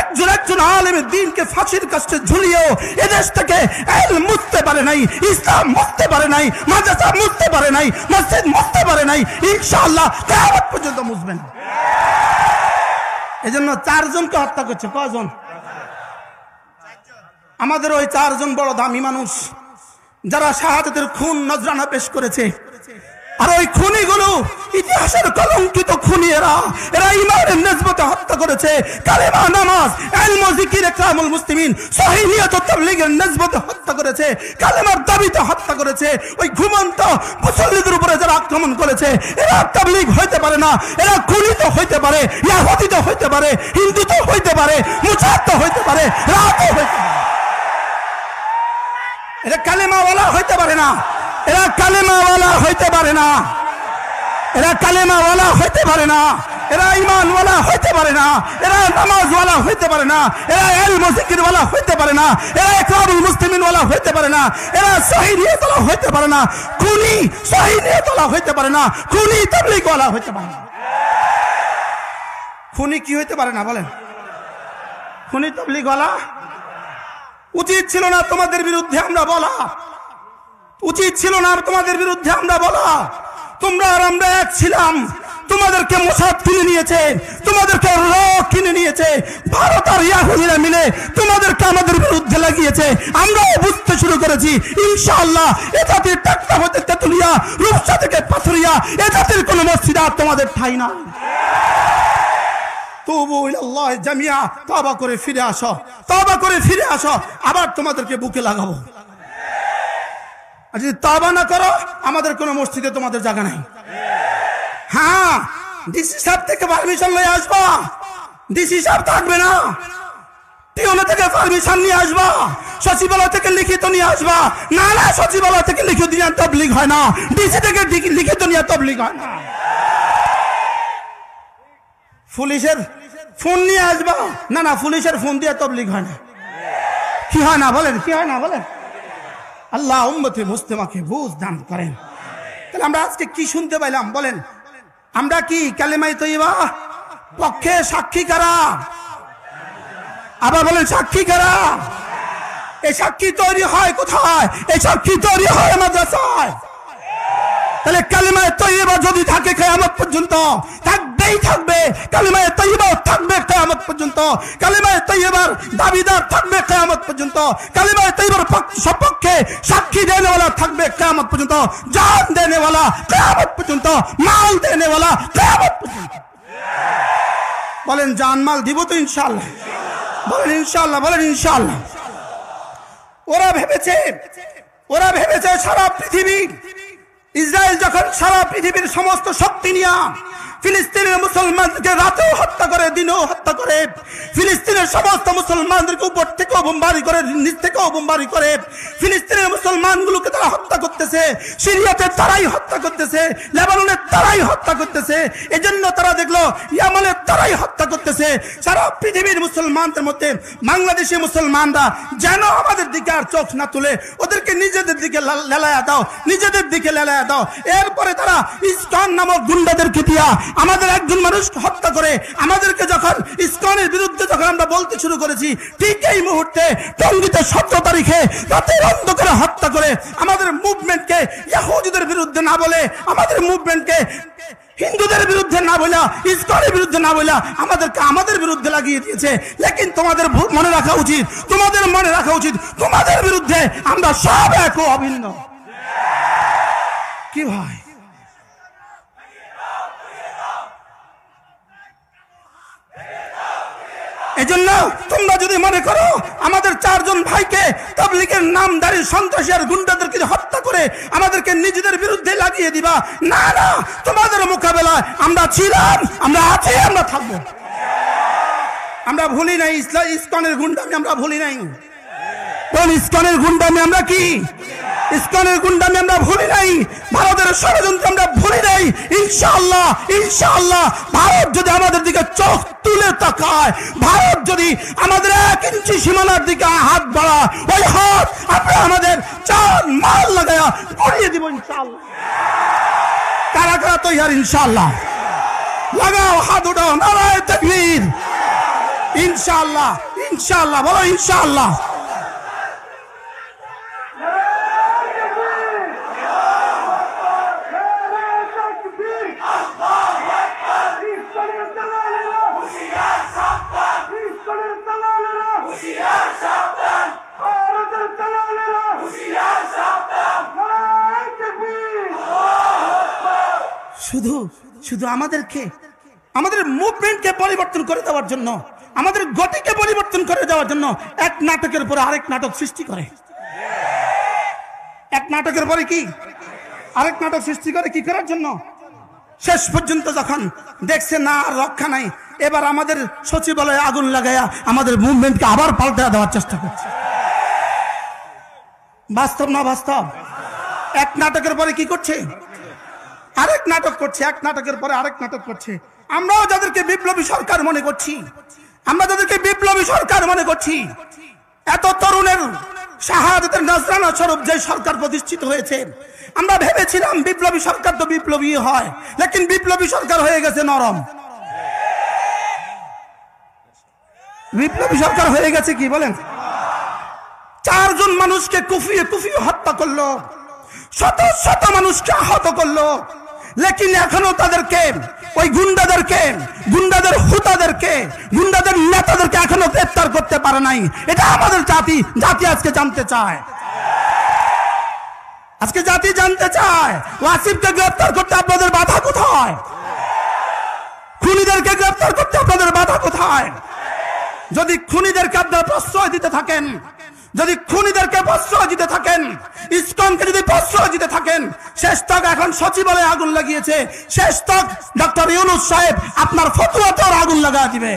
একজন একজন আলেমের দ্বীনকে ফাঁসির কাছে ঝুলিয়েও এদেশ থেকে ইলম মুছতে পারে নাই, ইসলাম মুছতে পারে নাই, মাদ্রাসা মুছতে পারে নাই, মসজিদ মুছতে পারে নাই। ইনশাআল্লাহ কিয়ামত পর্যন্ত মুছবেন। এজন্য 4 জনকে হত্যা করছে। কয়জন? আমাদের ওই 4 জন বড় দামি মানুষ যারা শাহাদাতের খুন নজরানা পেশ করেছে। আর ওই খুনিগুলো ইতিহাসের কলঙ্কিত খুনি। এরা ইমানের নিসবতে হত্যা করেছে, কালেমা, নামাজ, ইলম, জিকির, ইকরামুল মুসলিমিন, সহিহ নিয়ত, তাবলীগের নিসবতে হত্যা করেছে, কালেমার দাবিতে হত্যা করেছে। ওই ঘুমন্ত মুসল্লিদের উপরে যারা আক্রমণ করেছে, এরা তাবলীগ হইতে পারে না, এরা খুনি তো হইতে পারে, ইহুদি তো হইতে পারে, হিন্দু তো হইতে পারে, মুজাহিদ তো হইতে পারে, রাতও হইতে পারে। এরা কালেমাওয়ালা হইতে পারে না, এরা কালেমাওয়ালা হইতে পারে না, এরা কালেমাওয়ালা হইতে পারে না, এরা ঈমানওয়ালা হইতে পারে না, এরা নামাজওয়ালা হইতে পারে না, এরা ইলম জিকিরওয়ালা হইতে পারে না, এরা ইকরামুল মুসলিমিনওয়ালা হইতে পারে না, এরা সহিহ নিয়তওয়ালা হইতে পারে না, খুনি সহিহ নিয়তওয়ালা হইতে পারে না, খুনি তাবলীগওয়ালা হইতে পারে না। খুনি কি হইতে পারে না বলেন? খুনি তাবলীগওয়ালা। উচিত ছিল না তোমাদের বিরুদ্ধে আমরা বলা, উচিত ছিল না তোমাদের বিরুদ্ধে আমরা বলা। তোমরা আর আমরা এক ছিলাম। তোমাদেরকে মোসাদ কিনে নিয়েছে, তোমাদেরকে র কিনে নিয়েছে, ভারত আর ইয়াহুদিরা মিলে তোমাদেরকে আমাদের বিরুদ্ধে লাগিয়েছে। আমরাও বুঝতে শুরু করেছি ইনশাআল্লাহ এ জাতির টাকটা হতে তেতুলিয়া, রূপসা থেকে পাথরিয়া, এ জাতির কোন মসজিদ আর তোমাদের ঠাঁই না। তুবু ইলাল্লাহ জামিয়া, তওবা করে ফিরে আসো, তওবা করে ফিরে আসো, আবার তোমাদেরকে বুকে লাগাবো। আর যদি তওবা না করো আমাদের কোন মসজিদে তোমাদের জায়গা নাই। হ্যাঁ, ডিসি সাহেব থেকে পারমিশন লয়ে আসবা, ডিসি সাহেব থাকবে না, টিওনা থেকে পারমিশন নিয়ে আসবা, সচিবালয় থেকে লিখিত নিয়ে আসবা। না না, সচিবালয় থেকে লিখিত নিয়ে তাবলীগ হয় না, ডিসি থেকে লিখিত নিয়ে তাবলীগ হয় না। পুলিশের ফোন নিয়ে আসবা। না না, পুলিশের ফোন দিয়ে তাবলীগ হয় না। কি হয় না বলেন? কি হয় না বলেন? আল্লাহ উম্মতে মুসলিমাকে বুঝ দান করেন। তাহলে আমরা আজকে কি শুনতে পাইলাম বলেন? আমরা কি কালেমায়ে তয়্যিবা পক্ষে সাক্ষী কারা? আবার বলেন, সাক্ষী কারা? এই সাক্ষী তৈরি হয় কোথায়? এই সাক্ষী তৈরি হয় মাদ্রাসায়। তাহলে কালেমায়ে তয়্যিবা যদি থাকে কিয়ামত পর্যন্ত, থাকবেই থাকবে। কালেমায়ে তয়্যিবা থাকবে কিয়ামত পর্যন্ত। কালেমায়ে তয়্যিবার দাবিদার থাকবে কিয়ামত পর্যন্ত। কালেমায়ে তয়্যিবার সপক্ষে সাক্ষী দেনেওয়ালা থাকবে কিয়ামত পর্যন্ত। জান দেনেওয়ালা কিয়ামত পর্যন্ত, মাল দেনেওয়ালা কিয়ামত পর্যন্ত। বলেন জান মাল দিব তো ইনশাআল্লাহ? বলেন ইনশাআল্লাহ, বলেন ইনশাআল্লাহ। ওরা ভেবেছে সারা পৃথিবী, ইসরায়েল যখন সারা পৃথিবীর সমস্ত শক্তি নিয়ে ফিলিস্তিনের মুসলমানদেরকে রাতেও হত্যা করে, দিনেও হত্যা করে, ফিলিস্তিনের সমস্ত মুসলমানদেরকে উপর থেকেও বোমবারি করে, নিচ থেকেও বোমবারি করে, ফিলিস্তিনের মুসলমানগুলোকে তারা হত্যা করতেছে, সিরিয়াতে তারাই হত্যা করতেছে, লেবাননের তারাই হত্যা করতেছে, এজন্য তারা দেখলো ইয়ামানের তারাই হত্যা করতেছে। সারা পৃথিবীর মুসলমানদের মধ্যে বাংলাদেশি মুসলমানরা যেন আমাদের দিকে আর চোখ না তুলে, ওদেরকে নিজেদের দিকে লেলায়া দাও, নিজেদের দিকে লেলায়া দাও। এরপরে তারা ইসকন নামক গুন্ডাদেরকে দিয়া আমাদের একজন মানুষ হত্যা করে। আমাদেরকে যখন ইসকনের বিরুদ্ধে যখন আমরা বলতে শুরু করেছি, ঠিক এই মুহূর্তে টঙ্গীতে 17 তারিখে রাতের অন্ধকারে হত্যা করে আমাদের মুভমেন্টকে ইহুদিদের বিরুদ্ধে না বলে, আমাদের মুভমেন্টকে হিন্দুদের বিরুদ্ধে না বলে, ইসকনের বিরুদ্ধে না বলে আমাদেরকে আমাদের বিরুদ্ধে লাগিয়ে দিয়েছে। লেকিন তোমাদের মনে রাখা উচিত, তোমাদের মনে রাখা উচিত, তোমাদের বিরুদ্ধে আমরা সব এক ও অভিন্ন। কি ভাই? এজন্য তোমরা যদি মনে করো আমাদের 4 জন ভাইকে তাবলীগের নামধারী সন্ত্রাসী আর গুন্ডাদেরকে হত্যা করে আমাদেরকে নিজেদের বিরুদ্ধে লাগিয়ে দিবা, না না, তোমাদের মোকাবেলায় আমরা ছিলাম, আমরা আছি, আমরা থাকবো। আমরা ভুলি নাই ইসকনের গুন্ডামি, আমরা ভুলি নাই। কোন ইসকনের গুন্ডামি আমরা কি? ইসকনের গুন্ডামি আমরা ভুলি নাই, ভারতের ষড়যন্ত্র আমরা ভুলি নাই। ইনশাআল্লাহ, ইনশাআল্লাহ ভারত যদি আমাদের দিকে চোখ তুলে তাকায়, ভারত যদি আমাদের 1 ইঞ্চি সীমানার দিকে হাত বাড়ায়, ওই হাত আমরা আমাদের জান মাল লাগায়া গড়িয়ে দিব ইনশাআল্লাহ। কারা কারা তৈরি ইনশাআল্লাহ? লাগাও হাত, উঠাও, নারায়ে তাকবীর, ইনশাআল্লাহ, ইনশাআল্লাহ, বলো ইনশাআল্লাহ। শুধু শুধু আমাদেরকে, আমাদের মুভমেন্টকে পরিবর্তন করে দেওয়ার জন্য, আমাদের গতিকে পরিবর্তন করে দেওয়ার জন্য এক নাটকের পরে আরেক নাটক সৃষ্টি করে। এক নাটকের পরে কি আরেক নাটক সৃষ্টি করে, কি করার জন্য? শেষ পর্যন্ত যখন দেখছে না আর রক্ষা নাই, এবার আমাদের সচিবালয়ে আগুন লাগাইয়া আমাদের মুভমেন্টকে আবার পাল্টে দেওয়ার চেষ্টা করছে। বাস্তব না বাস্তব? এক নাটকের পরে কি করছে? আরেক নাটক করছে, এক নাটকের পরে আরেক নাটক করছে। আমরাও যাদেরকে বিপ্লবী সরকার মনে করছি, আমরা যাদেরকে বিপ্লবী সরকার মনে করছি, এত তরুণের শাহাদাতের নজরানা স্বরূপ যে সরকার প্রতিষ্ঠিত হয়েছে, আমরা ভেবেছিলাম বিপ্লবী সরকার তো বিপ্লবী হয়, লেকিন বিপ্লবী সরকার হয়ে গেছে নরম। বিপ্লবী সরকার হয়ে গেছে কি বলেন? 4 জন মানুষকে কুফিয়ে কুফিয়ে হত্যা করলো, শত শত মানুষকে আহত করলো, লেকিন এখনো তাদেরকে, ওই গুন্ডাদের হুতাদেরকে, গুন্ডাদের নেতাদেরকে এখনো গ্রেফতার করতে পারে নাই। এটা আমাদের জাতি আজকে জানতে চায়। আজকে জাতি জানতে চায় ওয়াসিফকে গ্রেফতার করতে আপনাদের বাধা কোথায়? খুনিদেরকে গ্রেফতার করতে আপনাদের বাধা কোথায়? যদি খুনিদেরকে আপনারা প্রশ্রয় দিতে থাকেন, যদি খুনিদেরকে প্রশ্রয় দিতে থাকেন, ইসকনকে যদি প্রশ্রয় দিতে থাকেন, শেষ তক এখন সচিবালয়ে আগুন লাগিয়েছে, শেষ তক ডক্টর ইউনূস সাহেব আপনার ফতোয়াতে আগুন লাগা দিবে।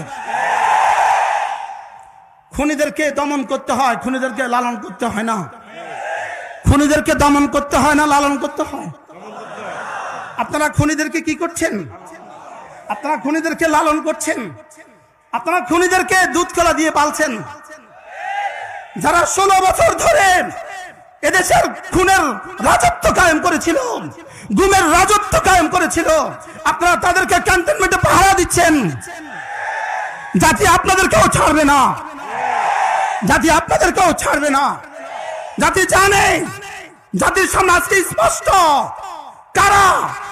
খুনিদেরকে দমন করতে হয়, খুনিদেরকে লালন করতে হয় না। খুনিদেরকে দমন করতে হয় না, লালন করতে হয়। আপনারা খুনিদেরকে কি করছেন? আপনারা খুনিদেরকে লালন করছেন, আপনারা খুনিদেরকে দুধ কলা দিয়ে পালছেন। যারা 16 বছর ধরে এদেশের খুনের রাজত্ব কায়েম করেছিল, গুমের রাজত্ব কায়েম করেছিল, আপনারা তাদেরকে ক্যান্টনমেন্টে পাহারা দিচ্ছেন। জাতি আপনাদেরকেও ছাড়বে না, জাতি আপনাদেরকেও ছাড়বে না। জাতি জানে, জাতির সামনে আজকে স্পষ্ট কারা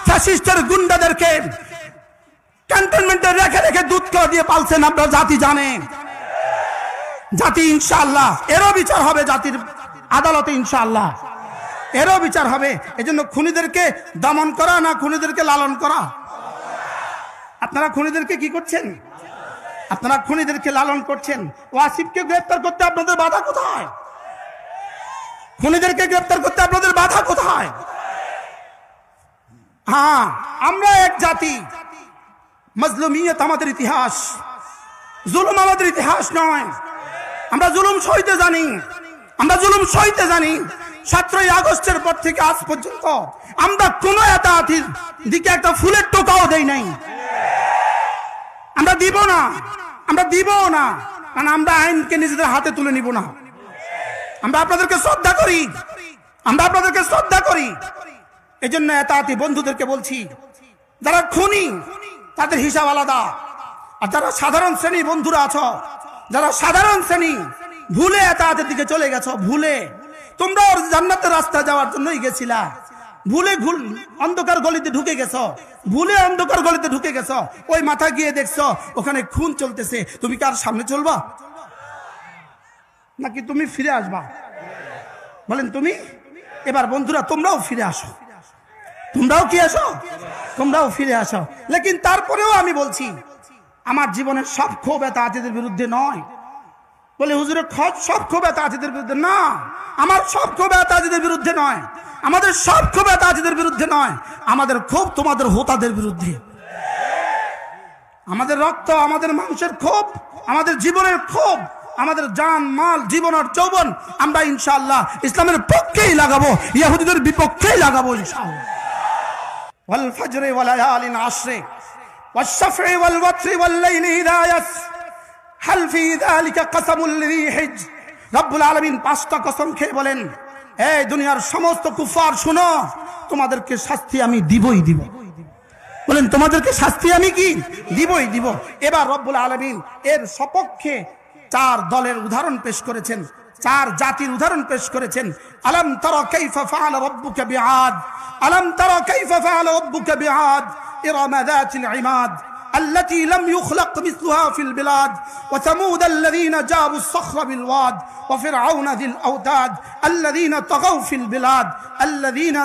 ফ্যাসিস্টের গুন্ডাদেরকে ক্যান্টনমেন্টে রেখে রেখে দুধ কলা দিয়ে পালছেন। আপনারা জাতি জানে, জাতি ইনশাআল্লাহ এরও বিচার হবে, জাতির আদালতে ইনশাআল্লাহ এরও বিচার হবে। এজন্য খুনিদেরকে দমন করা না খুনিদেরকে লালন করা? আপনারা খুনিদেরকে কি করছেন? আপনারা খুনিদেরকে লালন করছেন। ওয়াসিফকে গ্রেফতার করতে আপনাদের বাধা কোথায়? খুনিদেরকে গ্রেফতার করতে আপনাদের বাধা কোথায়? হ্যাঁ, আমরা এক জাতি, মজলুমিয়ত আমাদের ইতিহাস, জুলুম আমাদের ইতিহাস নয়। আমরা জুলুম সইতে জানি, আমরা জুলুম সইতে জানি। 17ই আগস্টের পর থেকে আজ পর্যন্ত আমরা কোন এতাতির দিকে একটা ফুলের টোকাও দেই নাই। আমরা দিব না, আমরা দিব না, কারণ আমরা আইনকে নিজেদের হাতে তুলে নিব না। আমরা আপনাদেরকে শ্রদ্ধা করি, আমরা আপনাদেরকে শ্রদ্ধা করি। এই জন্য এতাতি বন্ধুদেরকে বলছি, যারা খুনি তাদের হিসাব আলাদা, আর যারা সাধারণ শ্রেণী বন্ধুরা আছো, যারা সাধারণ শ্রেণী ভুলে এতাতের দিকে চলে গেছো, ভুলে তোমরা জান্নাতের রাস্তা যাওয়ার জন্যই গেছিলা, ভুলে অন্ধকার গলিতে ঢুকে গেছো, ভুলে অন্ধকার গলিতে ঢুকে গেছো। ওই মাথা গিয়ে দেখছো ওখানে খুন চলতেছে, তুমি কি আর সামনে চলবা নাকি তুমি ফিরে আসবা? বলেন তুমি। এবার বন্ধুরা তোমরাও ফিরে আসো, তোমরাও কি আসো, তোমরাও ফিরে আসো। লেকিন তারপরেও আমি বলছি, আমার জীবনের সব ক্ষোভ এতাতিদের বিরুদ্ধে নয়। বলে হুজুরের সব ক্ষোভ এতাতিদের বিরুদ্ধে না, আমার সব ক্ষোভ এতাতিদের বিরুদ্ধে নয়, আমাদের সব ক্ষোভ এতাতিদের বিরুদ্ধে নয়, আমাদের ক্ষোভ তোমাদের হোতাদের বিরুদ্ধে। আমাদের রক্ত, আমাদের মানুষের ক্ষোভ, আমাদের জীবনের ক্ষোভ, আমাদের জান মাল জীবন আর যৌবন আমরা ইনশাআল্লাহ ইসলামের পক্ষেই লাগাবো, ইহুদিদের বিপক্ষেই লাগাবো ইনশাআল্লাহ। ওয়াল ফজরে ওয়া লায়ালিন আশরে ওয়াশ শাফঈ ওয়াল ওয়াতরি ওয়াল লাইলি ইযা ইয়াস হাল ফি যালিকা কসমুল লিযি হিজ। রব্বুল আলামিন 5টা কসম খেয়ে বলেন, এই দুনিয়ার সমস্ত কুফার শুনো, তোমাদেরকে শাস্তি আমি দিবই দিব। বলেন তোমাদেরকে শাস্তি আমি কি দিবই দিব। এবার রব্বুল আলামিন এর সপক্ষে চার দলের উদাহরণ পেশ করেছেন, চার জাতির উদাহরণ পেশ করেছেন। আলাম তারা কাইফা ফাআলা রাব্বুকা বিআদ, আলাম তারা কাইফা ফাআলা রাব্বুকা বিআদ ইরামা যাতিল ইমাদ التي لم يخلق مثلها في البلاد وثمود الذين جابوا الصخر بالواد وفرعون ذي الأوتاد الذين طغوا في البلاد الذين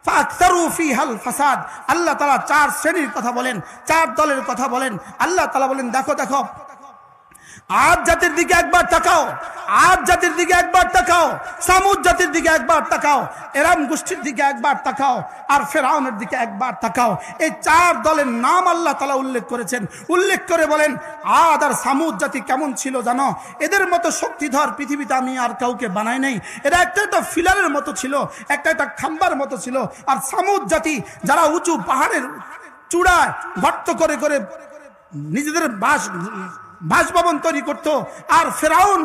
فأكثروا فيها الفساد। আল্লাহ তাআলা চার শ্রেণীর কথা বলেন, চার দলের কথা বলেন। আল্লাহ তাআলা বলেন দেখো দেখো আদ জাতির দিকে একবার তাকাও, আদ জাতির দিকে একবার তাকাও, সামুদ জাতির দিকে একবার তাকাও, এরাম গোষ্ঠীর দিকে একবার তাকাও, আর ফেরাউনের দিকে একবার তাকাও। এই চার দলের নাম আল্লাহ তাআলা উল্লেখ করেছেন। উল্লেখ করে বলেন আদ আর সামুদ জাতি কেমন ছিল জানো? এদের মতো শক্তিধর পৃথিবীতে আমি আর কাউকে বানাই নাই। এরা একটা ফিলারের মতো ছিল, একটা খাম্বার মতো ছিল। আর সামুদ জাতি যারা উঁচু পাহাড়ের চূড়ায় গর্ত করে করে নিজেদের বাসভবন তৈরি করতো। আর ফেরাউন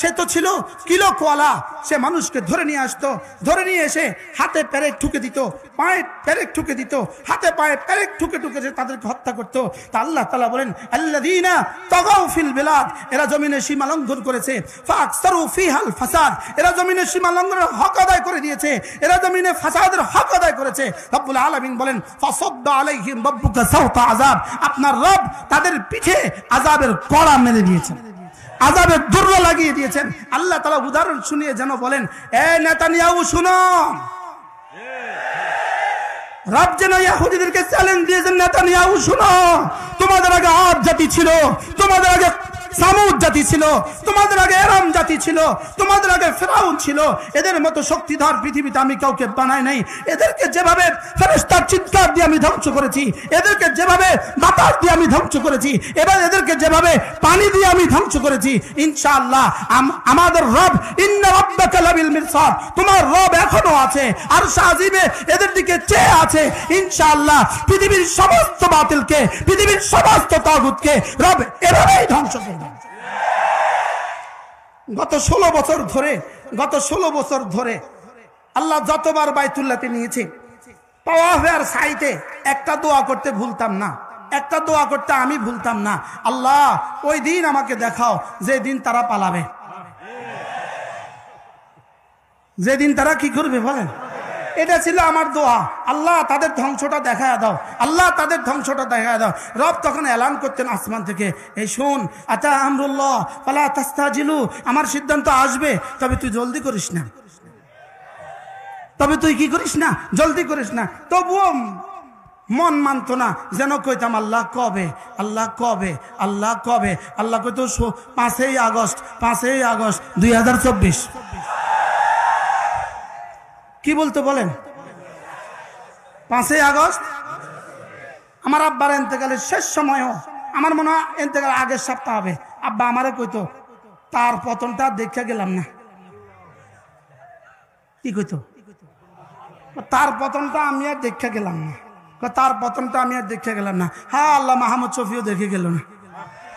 সে তো ছিল কিলোকওয়ালা। সে মানুষকে ধরে নিয়ে আসতো, ধরে নিয়ে এসে হাতে পেরেক ঠুকে দিত, পায়ে পেরেক ঠুকে দিত, হাতে পায়ে পেরেক ঠুকে ঠুকে সে তাদেরকে হত্যা করতো। তা আল্লাহ তাআলা বলেন আল্লাযীনা তাগাউ ফিল বিলাদ, এরা জমিনে সীমা লঙ্ঘন করেছে। ফাকসারু ফিহাল ফাসাদ, এরা জমিনে সীমা লঙ্ঘনের হক আদায় করে দিয়েছে, এরা জমিনে ফাসাদের হক আদায় করেছে। রব্বুল আলামিন বলেন ফাসাদ্দা আলাইহিম রাব্বুকা সাওতা আযাব, আপনার রব তাদের পিঠে আযাবের কড়া মেরে দিয়েছেন, আযাবের দুর্রা লাগিয়ে দিয়েছেন। আল্লাহ তাআলা উদাহরণ শুনিয়ে যেন বলেন এ নেতানিয়াহু শুনো, রব যেন ইহুদিদেরকে চ্যালেঞ্জ দিয়েছেন নেতানিয়াহু শুনো, তোমাদের আগে আদ জাতি ছিল, তোমাদের আগে সামুদ জাতি ছিল, তোমাদের আগে এরাম জাতি ছিল, তোমাদের আগে ফেরাউন ছিল। এদের মতো শক্তিধর পৃথিবীতে আমি কাউকে বানাই নাই। এদেরকে যেভাবে ফেরেশতার চিৎকার দিয়ে আমি ধ্বংস করেছি, এদেরকে যেভাবে বাতাস দিয়ে আমি ধ্বংস করেছি, এবার এদেরকে যেভাবে পানি দিয়ে আমি ধ্বংস করেছি, ইনশাআল্লাহ আমাদের রব ইন্না রাব্বাকা লাবিল মিরসাদ, তোমার রব এখনো আছে আরশ আজিমে এদের দিকে চেয়ে আছে। ইনশাআল্লাহ পৃথিবীর সমস্ত বাতিলকে, পৃথিবীর সমস্ত তাগুতকে রব এভাবেই ধ্বংস করবে। গত 16 বছর ধরে আল্লাহ যতবার বাইতুল্লাহতে নিয়েছে, তাওয়াফের সাইতে একটা দোয়া করতে ভুলতাম না, একটা দোয়া করতে আমি ভুলতাম না। আল্লাহ ওই দিন আমাকে দেখাও যেদিন তারা পালাবে, যেদিন তারা কি করবে বলেন। এটা ছিল আমার দোয়া, আল্লাহ তাদের ধ্বংসটা দেখায় দাও, আল্লাহ তাদের ধ্বংসটা দেখায় দাও। রব তখন এলান করতেন আসমান থেকে, এই শোন আতা আমরুল্লাহ ফালা তাস্তাজিলু, আমার সিদ্ধান্ত আসবে, তবে তুই জলদি করিস না, তবে তুই কি করিস না, জলদি করিস না। তবুও মন মানত না, যেন কইতাম আল্লাহ কবে, আল্লাহ কবে, আল্লাহ কবে। আল্লাহ কইতো 5ই আগস্ট 2024। কি বলতো বলেন? 5ই আগস্ট আমার আব্বার ইন্তেকালের শেষ সময়ও, আমার মনে হয় ইন্তেকাল আগের সপ্তাহ হবে, আব্বা আমারে কইতো তার পতনটা দেখে গেলাম না। কি কইতো? তার পতনটা আমি আর দেখে গেলাম না, তার পতনটা আমি আর দেখে গেলাম না। হ্যাঁ আল্লাহ মাহমুদ শফিও দেখে গেল না,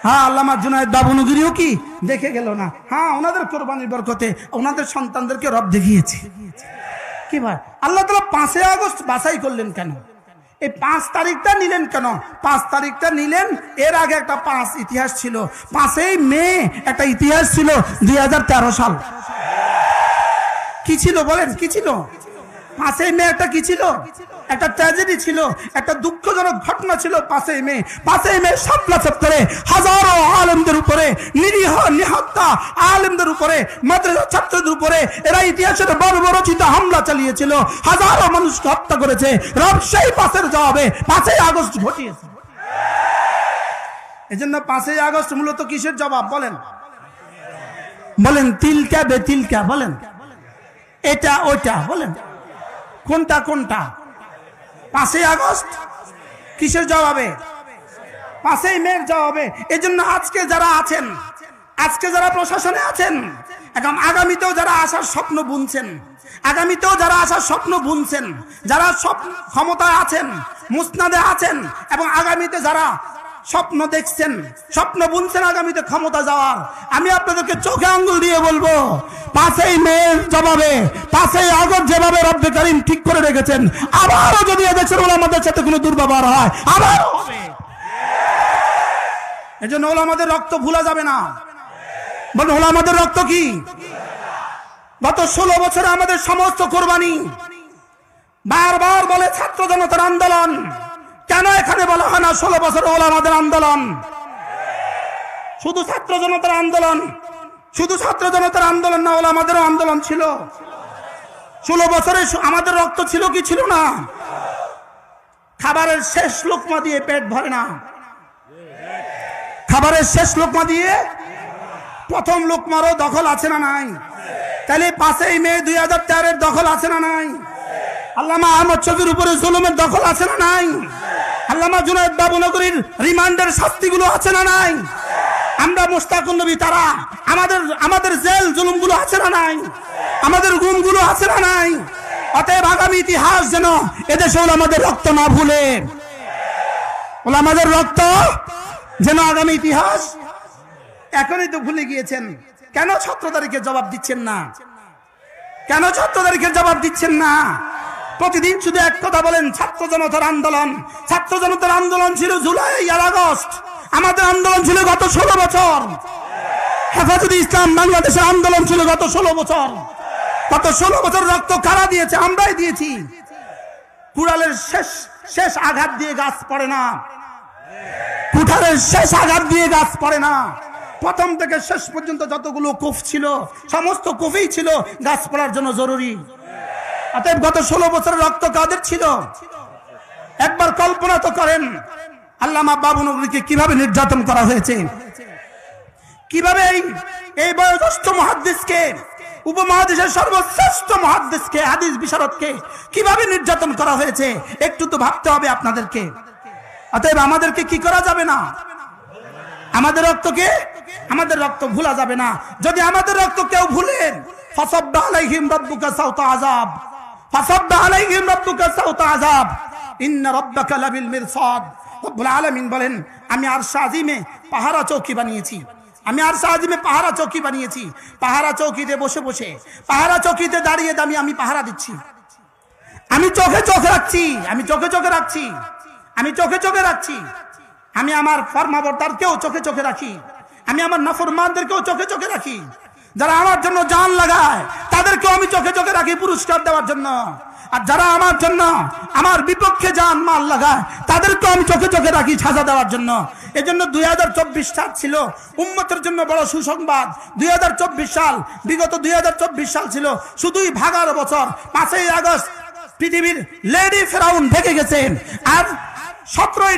হ্যাঁ আল্লামা জুনায়েদ দাবনগিরিও কি দেখে গেল না। হ্যাঁ ওনাদের কোরবানির বরকতে ওনাদের সন্তানদেরকে রব দেখিয়েছে। কি ভাই আল্লাহ তাআলা 5ই আগস্ট বাছাই করলেন কেন? এই 5 তারিখটা নিলেন কেন? 5 তারিখটা নিলেন, এর আগে একটা 5 ইতিহাস ছিল। 5ই মে একটা ইতিহাস ছিল 2013 সাল। কি ছিল বলেন? কি ছিল? 5ই মে একটা কি ছিল? একটা ট্র্যাজেডি ছিল, একটা দুঃখজনক ঘটনা ছিল 5ই মে। 5ই মে শাপলা চত্বরে হাজারো আলেমদের উপরে, নিরীহ নিহত্তা আলেমদের উপরে, মাদ্রাসা ছাত্রদের উপরে এরা ইতিহাসের বর্বরচিত হামলা চালিয়েছিল, হাজারো মানুষকে হত্যা করেছে। রব সেই 5-এর জবাবে 5ই আগস্ট ঘটিয়েছে। এজন্য 5ই আগস্ট মূলত কিসের জবাব বলেন? বলেন তিলকা বেতিলকা বলেন, এটা ওইটা বলেন, কোনটা কোনটা? 5ই আগস্ট কিসের জবাবে? 5ই মের জবাবে। এই জন্য আজকে যারা আছেন, আজকে যারা প্রশাসনে আছেন, এবং আগামীতেও যারা আসার স্বপ্ন বুনছেন, আগামীতেও যারা আসার স্বপ্ন বুনছেন, যারা সব ক্ষমতায় আছেন, মুসনাদে আছেন, এবং আগামীতে যারা স্বপ্ন দেখছেন, স্বপ্ন বুনছেন আগামীতে ক্ষমতা যাওয়ার। আমি আপনাদেরকে চোখে আঙ্গুল দিয়ে বলবো, 5ই মের জবাবে 5ই আগস্ট যেভাবে রব্বে কারীম ঠিক করে রেখেছেন, আবারও যদি এদেশের ওলামাদের সাথে কোনো দুর্ব্যবহার হয় আবারও হবে। এজন্য ওলামাদের রক্ত ভুলা যাবে না। বলুন, ওলামাদের রক্ত কি? গত 16 বছরে আমাদের সমস্ত কোরবানি। বারবার বলে ছাত্র জনতার আন্দোলন, কেন এখানে বলা হয় না 16 বছরে ওলামাদের আন্দোলন? শুধু ছাত্র জনতার আন্দোলন, শুধু ছাত্র জনতার আন্দোলন না, ওলামাদেরও আন্দোলন ছিল। 16 বছরে আমাদের রক্ত ছিল কি ছিল না? খাবারের শেষ লোকমা দিয়ে পেট ভরে না, খাবারের শেষ লোকমা দিয়ে প্রথম লোকমারও দখল আছে না নাই? তাহলে 5ই মে 2013 দখল আছে না নাই? আল্লামা আহমদ শফির উপরে জুলুমের দখল আছে না নাই? আল্লামা জুনায়েদ বাবুনগরীর রিমান্ডের শাস্তিগুলো আছে না নাই? আমরা মুশতাকুন নবী তারা আমাদের জেল জুলুমগুলো আছে না নাই? আমাদের গুমগুলো আছে না নাই? অতএব আগামী ইতিহাস যেন এদেশে ওলামাদের রক্ত না ভুলে, ওলামাদের রক্ত যেন আগামী ইতিহাস। এখনই তো ভুলে গিয়েছেন, কেন 17 তারিখে জবাব দিচ্ছেন না? কেন 17 তারিখের জবাব দিচ্ছেন না? প্রতিদিন শুধু এক কথা বলেন, ছাত্র জনতার আন্দোলন। ছাত্র জনতার আন্দোলন ছিল জুলাই আর আগস্ট, আমাদের আন্দোলন ছিল গত 16 বছর। হেফাজতে ইসলাম বাংলাদেশের আন্দোলন ছিল গত 16 বছর। গত 16 বছর রক্ত কারা দিয়েছে? আমরাই দিয়েছি। কুড়ালের শেষ আঘাত দিয়ে গাছ পড়ে না, কুঠারের শেষ আঘাত দিয়ে গাছ পড়ে না। প্রথম থেকে শেষ পর্যন্ত যতগুলো কুফ ছিল, সমস্ত কুফই ছিল গাছ পড়ার জন্য জরুরি। অতএব গত 16 বছরের রক্ত কাদের ছিল? একবার কল্পনা তো করেন, আল্লামা বাবুনগরীকে কিভাবে নির্যাতন করা হয়েছে, কিভাবে এই বয়োজ্যেষ্ঠ মুহাদ্দিসকে, উপমহাদেশের সর্বশ্রেষ্ঠ মুহাদ্দিসকে, হাদিস বিশারদকে কিভাবে নির্যাতন করা হয়েছে, একটু তো ভাবতে হবে আপনাদেরকে। অতএব আমাদেরকে কি করা যাবে না? আমাদের রক্ত ভুলা যাবে না। যদি আমাদের রক্ত কেউ ভুলেন, ফাসাব্বা আলাইহিম রাব্বুকা সাওতা আযাব, ফাসাব্বা আলাইহিম রাব্বুকা সাওতা আযাব, ইন্না রাব্বাকা লাবিল মিরসাদ। রব্বুল আলামিন বলেন, আমি আরশ আজিমে পাহারা চৌকি বানিয়েছি, আমি আরশ আজিমে পাহারা চৌকি বানিয়েছি। পাহারা চৌকিতে বসে বসে, পাহারা চৌকিতে দাঁড়িয়ে আমি পাহারা দিচ্ছি। আমি চোখে চোখে রাখছি, আমি চোখে চোখে রাখছি, আমি চোখে চোখে রাখছি। আমি আমার ফরমাবরদারকেও চোখে চোখে রাখি, আমি আমার নাফরমানদেরকেও চোখে চোখে রাখি। যারা আমার জন্য জান লাগায় তাদেরকেও আমি চোখে চোখে রাখি পুরস্কার দেওয়ার জন্য। আর যারা আমার জন্য আমার বিপক্ষে জান মাল লাগায় তাদেরকেও আমি চোখে চোখে রাখি সাজা দেওয়ার জন্য। এজন্য 2024 সাল ছিল উম্মতের জন্য বড় সুসংবাদ। 2024 সাল, বিগত 2024 সাল ছিল শুধুই ভাগার বছর। 5ই আগস্ট পৃথিবীর লেডি ফেরাউন ভেঙে গেছেন। আর 7ই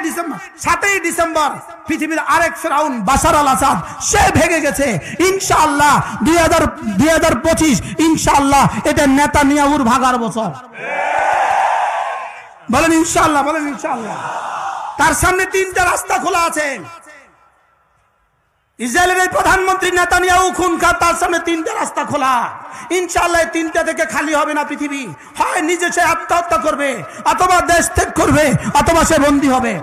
ডিসেম্বর পৃথিবীর আরেক ফেরাউন বাশার আল আসাদ, সে ভেঙে গেছে। ইনশাআল্লাহ 2025 ইনশাআল্লাহ এটা নেতানিয়াহুর ভাগার বছর। বলেন ইনশাআল্লাহ, বলেন ইনশাআল্লাহ। তার সামনে 3টা রাস্তা খোলা আছে। ইসরায়েলের প্রধানমন্ত্রী নেতানিয়াহু খুনখার, তার সামনে 3টা রাস্তা খোলা। ইনশাআল্লাহ 3টা থেকে খালি হবে না পৃথিবী। হয় নিজে সে আত্মহত্যা করবে, অথবা দেশ ত্যাগ করবে, অথবা সে বন্দী হবে।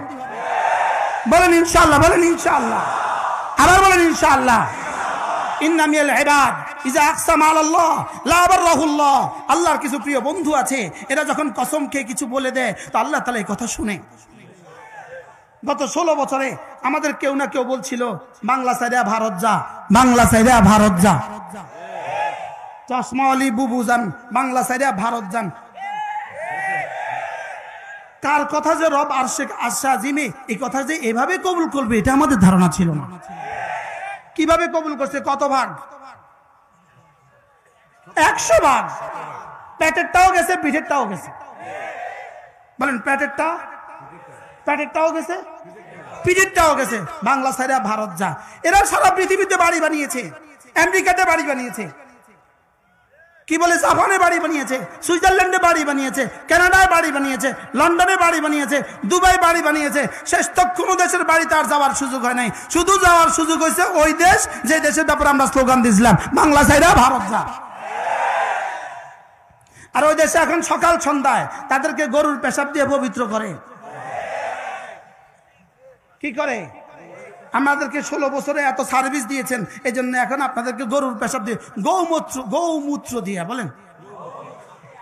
বলেন ইনশাআল্লাহ, বলেন ইনশাআল্লাহ, আবার বলেন ইনশাআল্লাহ। ইন্না মিনাল ইবাদ ইযা আকসামা আলাল্লাহ লা বাররাহুল্লাহ। আল্লাহর কিছু প্রিয় বন্ধু আছে, এরা যখন কসম খেয়ে কিছু বলে দেয় তো আল্লাহ তাআলা এই কথা শুনে। গত 16 বছরে আমাদের কেউ না কেউ বলছিল, বাংলা সাইরা ভারত যা, বাংলা সাইরা ভারত যা, চশমা আলী বুবু যান, বাংলা সাইরা ভারত যান। কার কথা যে রব আরশ আজিমে এই কথা যে এভাবে কবুল করবে এটা আমাদের ধারণা ছিল না। কিভাবে কবুল করছে? কত ভাগ? 100 ভাগ। পেটেরটাও গেছে, পিঠেরটাও গেছে। বলেন পেটেরটাও গেছে, পিঠেরটাও গেছে। বাংলা সাইরা ভারত যা। এরা সারা পৃথিবীতে বাড়ি বানিয়েছে, আমেরিকাতে বাড়ি বানিয়েছে, কি বলে জাপানে বাড়ি বানিয়েছে, সুইজারল্যান্ডে বাড়ি বানিয়েছে, কানাডায় বাড়ি বানিয়েছে, লন্ডনে বাড়ি বানিয়েছে, দুবাই বাড়ি বানিয়েছে। শেষ তক কোনো দেশের বাড়িতে আর যাওয়ার সুযোগ হয় নাই। শুধু যাওয়ার সুযোগ হয়েছে ওই দেশ যে দেশের ব্যাপারে আমরা স্লোগান দিয়েছিলাম, বাংলা সাইরা ভারত যা। আর ওই দেশে এখন সকাল সন্ধ্যায় তাদেরকে গরুর পেশাব দিয়ে পবিত্র করে। কি করে? আমাদেরকে 16 বছরে এত সার্ভিস দিয়েছেন, এই জন্য এখন আপনাদেরকে গরুর পেশাব দিয়ে, গৌমূত্র দিয়া, বলেন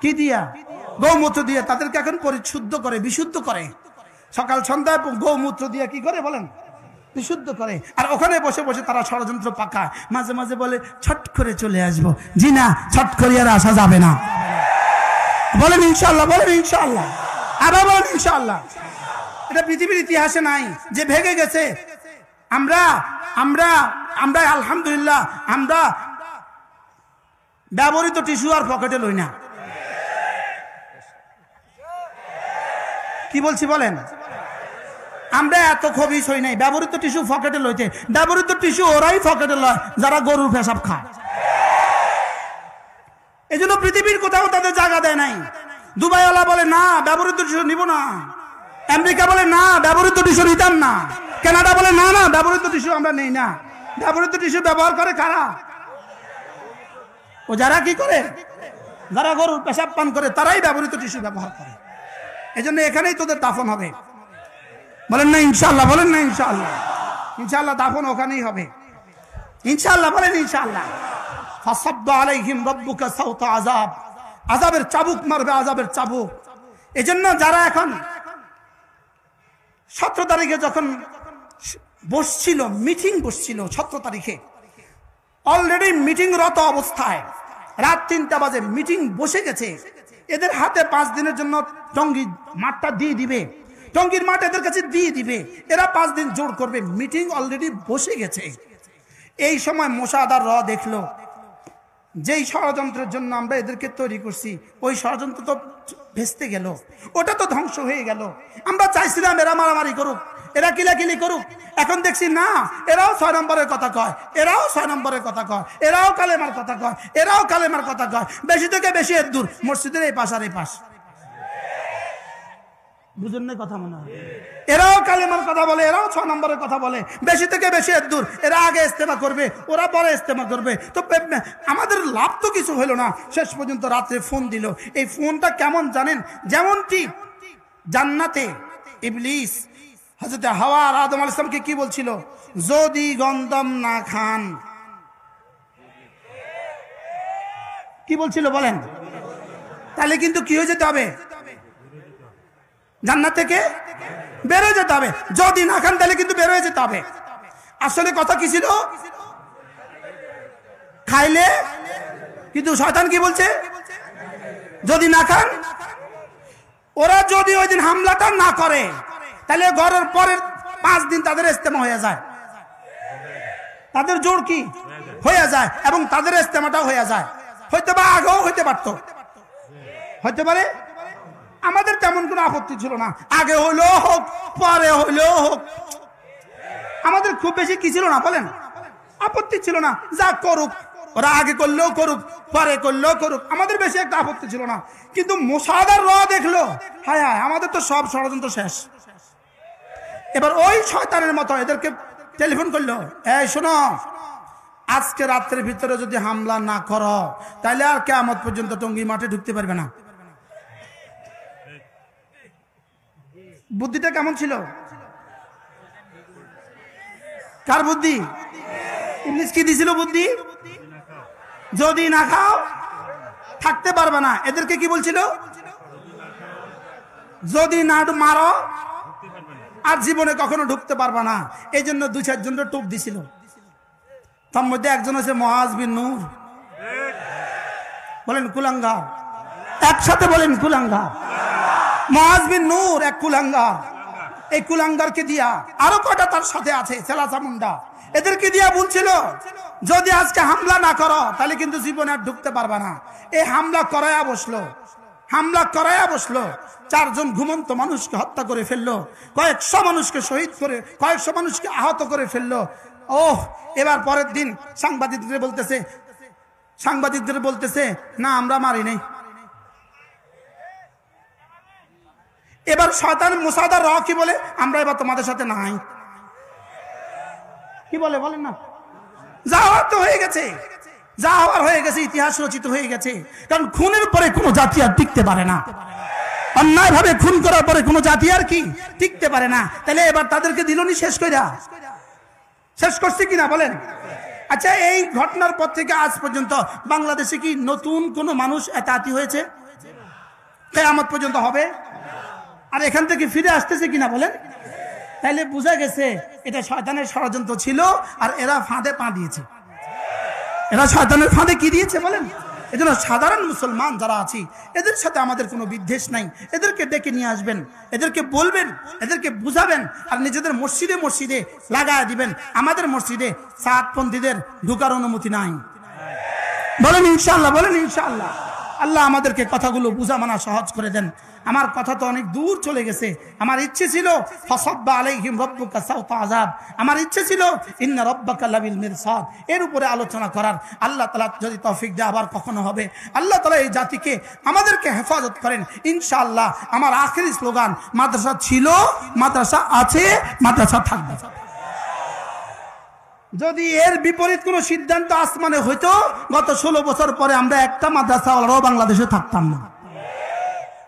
কি দিয়া? গৌমূত্র দিয়ে তাদেরকে এখন পরিশুদ্ধ করে, বিশুদ্ধ করে। সকাল সন্ধ্যায় গৌমূত্র দিয়ে কি করে বলেন? বিশুদ্ধ করে। আর ওখানে বসে বসে তারা ষড়যন্ত্র পাকায়। মাঝে মাঝে বলে ছট করে চলে আসবো। জি না, ছট করে আর আসা যাবে না। বলেন ইনশাআল্লাহ, বলেন ইনশাআল্লাহ, আবার বলেন ইনশাআল্লাহ। এটা পৃথিবীর ইতিহাসে নাই যে ভেঙে গেছে। আমরা আমরা আমরা আলহামদুলিল্লাহ, আমরা ব্যবহৃত টিস্যু আর পকেটে লই না। কি বলছি বলেন? আমরা এত খবিস হই নাই ব্যবহৃত টিস্যু পকেটে লইতে। ব্যবহৃত টিস্যু ওরাই পকেটে লয় যারা গরুর পেশাব খায়। এই জন্য পৃথিবীর কোথাও তাদের জায়গা দেয় নাই। দুবাইওয়ালা বলে না ব্যবহৃত টিস্যু নিব না, আমেরিকা বলে না ব্যবহৃত টিস্যু নিতাম না, কানাডা বলে না না ব্যবহৃত টিস্যু আমরা নেই না। ব্যবহৃত টিস্যু ব্যবহার করে কারা? ও যারা কি করে, যারা গরুর পেশাব পান করে তারাই ব্যবহৃত টিস্যু ব্যবহার করে। এই জন্য এখানেই তোদের দাফন হবে। বলেন না ইনশাআল্লাহ, বলেন না ইনশাআল্লাহ। ইনশাআল্লাহ দাফন ওখানেই হবে ইনশাআল্লাহ, বলেন ইনশাআল্লাহ। ফাসাব্বা আলাইহিম রাব্বুকা সাওতা আযাব, আযাবের চাবুক মারবে, আযাবের চাবুক। এজন্য যারা এখন 17 তারিখে যখন বসছিল, মিটিং বসছিল 17 তারিখে, অলরেডি মিটিং রত অবস্থায় রাত 3টা বাজে মিটিং বসে গেছে। এদের হাতে 5 দিনের জন্য টঙ্গী মাঠটা দিয়ে দিবে, টঙ্গীর মাঠ এদের কাছে দিয়ে দিবে। এরা 5 দিন জোর করবে, মিটিং অলরেডি বসে গেছে। এই সময় মোসাদার র দেখলো যেই ষড়যন্ত্রের জন্য আমরা এদেরকে তৈরি করছি, ওই ষড়যন্ত্র তো ভেস্তে গেল, ওটা তো ধ্বংস হয়ে গেল। আমরা চাইছিলাম এরা মারামারি করুক, এরা কিলাকিলি করুক। এখন দেখছি না, এরাও 6 নম্বরের কথা কয়, এরাও 6 নম্বরের কথা কয়, এরাও কালেমার কথা কয়, এরাও কালেমার কথা কয়। বেশি থেকে বেশি এর দূর মসজিদের এই পাশ আর এই পাশ। বুঝুন না কথা মনে হয়? এরাও কালেমার কথা বলে, এরাও 6 নম্বরের কথা বলে। বেশি থেকে বেশি এর দূর। এরা আগে ইস্তেমা করবে, ওরা পরে ইস্তেমা করবে। তো আমাদের লাভ তো কিছু হলো না। শেষ পর্যন্ত রাত্রে ফোন দিল। এই ফোনটা কেমন জানেন? যেমনটি জান্নাতে ইবলিস হযরত হাওয়া আর আদম আলাইহিস সালামকে কি বলছিল? যদি গন্ধম না খান, কি বলছিল বলেন? তাহলে কিন্তু কি হয়ে যেতে হবে? জান্নাত থেকে বের হয়ে যেতে হবে। যদি না খান তাহলে কিন্তু বের হয়ে যেতে হবে। আসলে কথা কি ছিল? খাইলে, কিন্তু শয়তান কি বলছে? যদি না খান। ওরা যদি ওই দিন হামলাটা না করে তাহলে ঘরের পরের 5 দিন তাদের ইস্তেমা হয়ে যায়, তাদের জোর কি হয়ে যায়, এবং তাদের ইস্তেমাটাও হয়ে যায়। হয়তো বা আগেও হইতে পারতো, হইতে পারে। আমাদের তেমন কোনো আপত্তি ছিল না, আগে হইলেও হোক পরে হইলেও হোক। আমাদের খুব বেশি কি ছিল না বলেন? আপত্তি ছিল না। যা করুক, ওরা আগে করলেও করুক পরে করলেও করুক, আমাদের বেশি একটা আপত্তি ছিল না। কিন্তু মোসাদার র দেখলো, হায় হায় আমাদের তো সব ষড়যন্ত্র শেষ। এবার ওই শয়তানের মতো এদেরকে টেলিফোন করলো, এই শোনো, আজকে রাত্রের ভিতরে যদি হামলা না করো তাহলে আর কিয়ামত পর্যন্ত টঙ্গী মাঠে ঢুকতে পারবে না। বুদ্ধিটা কেমন ছিল? কার বুদ্ধি? ইবলিস কি দিছিল বুদ্ধি? যদি না খাও থাকতে পারবে না। এদেরকে কি বলছিল? যদি না মারো আর জীবনে কখনো ঢুকতে পারবে না। এই জন্য 2-4 জনের টোপ দিছিল। তার মধ্যে একজন হচ্ছে মুআজ বিন নূর। বলেন কুলাঙ্গার, একসাথে বলেন কুলাঙ্গার। মুআজ বিন নূর এক কুলাঙ্গার। এই কুলাঙ্গারকে দিয়া আরো কয়টা তার সাথে আছে সেলাসা মুন্ডা, এদেরকে দিয়া বলছিল যদি আজকে হামলা না করো তাহলে কিন্তু জীবনে আর ঢুকতে পারবে না। এই হামলা করায়া বসলো, হামলা করায়া বসলো। 4 জন ঘুমন্ত মানুষকে হত্যা করে ফেললো, কয়েকশো মানুষকে শহীদ করে, কয়েকশো মানুষকে আহত করে ফেললো। ওহ, এবার পরের দিন সাংবাদিকদের বলতেছে না আমরা মারি নাই। এবার শয়তান মুসাদার র কি বলে? আমরা এবার তোমাদের সাথে নাই। কি বলে বলেন না? যা হওয়ার তো হয়ে গেছে, যা হওয়ার হয়ে গেছে, ইতিহাস রচিত হয়ে গেছে। কারণ খুনের পরে কোনো জাতি আর টিকতে পারে না। অন্যায়ভাবে খুন করার পরে কোনো জাতি আর কি টিকতে পারে না। তাহলে এবার তাদেরকে দিলনি শেষ কইরা, শেষ করছে কিনা বলেন? আচ্ছা, এই ঘটনার পর থেকে আজ পর্যন্ত বাংলাদেশে কি নতুন কোন মানুষ এতাতি হয়েছে? কিয়ামত পর্যন্ত হবে? আর এখান থেকে ফিরে আসতেছে কিনা বলেন? তাইলে বোঝা গেছে এটা শয়তানের ষড়যন্ত্র ছিল, আর এরা ফাঁদে পা দিয়েছে। এরা শয়তানের ফাঁদে কি দিয়েছে বলেন? এজন্য সাধারণ মুসলমান যারা আছি এদের সাথে আমাদের কোনো বিদ্বেষ নাই। এদেরকে ডেকে নিয়ে আসবেন, এদেরকে বলবেন, এদেরকে বুঝাবেন, আর নিজেদের মসজিদে মসজিদে লাগায় দিবেন। আমাদের মসজিদে সাতপন্থীদের ঢুকার অনুমতি নাই। বলেন ইনশাআল্লাহ, বলেন ইনশাআল্লাহ। আল্লাহ আমাদেরকে কথাগুলো বুঝা মানা সহজ করে দেন। আমার কথা তো অনেক দূর চলে গেছে। আমার ইচ্ছে ছিল ফাসাব্বা আলাইহিম রাব্বুকা সাওতা আযাব, আমার ইচ্ছে ছিল ইন্না রাব্বাকা লাবিল মিরসাদ, এর উপরে আলোচনা করার। আল্লাহ তাআলা যদি তৌফিক দেয় আবার কখনো হবে। আল্লাহ তাআলা এই জাতিকে আমাদেরকে হেফাজত করেন ইনশাআল্লাহ। আমার আখেরি স্লোগান, মাদ্রাসা ছিল, মাদ্রাসা আছে, মাদ্রাসা থাকবে। যদি এর বিপরীত কোনো সিদ্ধান্ত আসমানে হইতো, গত 16 বছর পরে আমরা একটা মাদ্রাসাওয়ালারাও বাংলাদেশে থাকতাম না।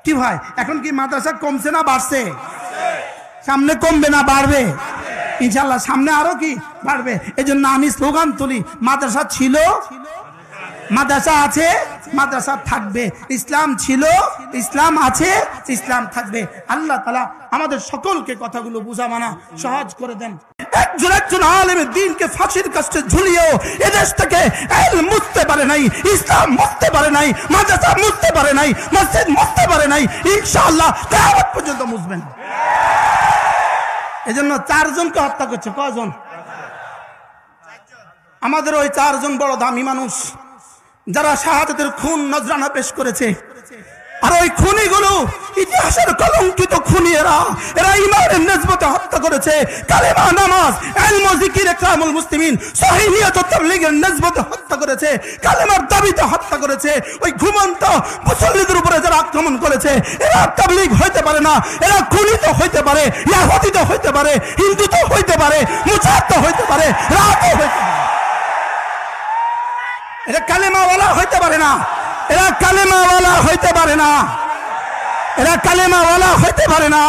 কি ভাই, এখন কি মাদ্রাসা কমছে না বাড়ছে? সামনে কমবে না বাড়বে? ইনশাআল্লাহ সামনে আরো কি বাড়বে। এই জন্য আমি স্লোগান তুলি, মাদ্রাসা ছিল, মাদ্রাসা আছে, মাদ্রাসা থাকবে। ইসলাম ছিল, ইসলাম আছে, ইসলাম থাকবে। আল্লাহ তাআলা আমাদের সকলকে কথাগুলো বুঝা মানা সহজ করে দেন। একজন একজন আলেমের দ্বীনকে ফাঁসির কাস্টে ঝুলিয়েও এদেশ থেকে ইলম মুছতে পারে নাই, ইসলাম মুছতে পারে নাই, মাদ্রাসা মুছতে পারে নাই, মসজিদ মুছতে পারে নাই। ইনশাআল্লাহ কিয়ামত পর্যন্ত মুছবেন। এজন্য 4 জনকে হত্যা করছে। কয়জন? আমাদের ওই 4 জন বড় দামি মানুষ যারা শাহাদাতের খুন নজরানা পেশ করেছে। আর ওই খুনিগুলো ইতিহাসের কলঙ্কিত খুনি। এরা ইমানের নিসবতে হত্যা করেছে, কালেমা, নামাজ, ইলম, জিকির, ইকরামুল মুসলিমিন, সহিহ নিয়ত ও তাবলীগের নিসবতে হত্যা করেছে, কালেমার দাবিতে হত্যা করেছে। ওই ঘুমন্ত মুসল্লিদের উপরে যারা আক্রমণ করেছে, এরা তাবলীগ হইতে পারে না, এরা খুনি তো হইতে পারে, ইহুদি তো হইতে পারে, হিন্দু তো হইতে পারে, মুজাহিদ তো হইতে পারে, রাতও হইতে পারে। এরা কালেমাওয়ালা হইতে পারে না, এরা কালেমাওয়ালা হইতে পারে না, এরা কালেমাওয়ালা হইতে পারে না,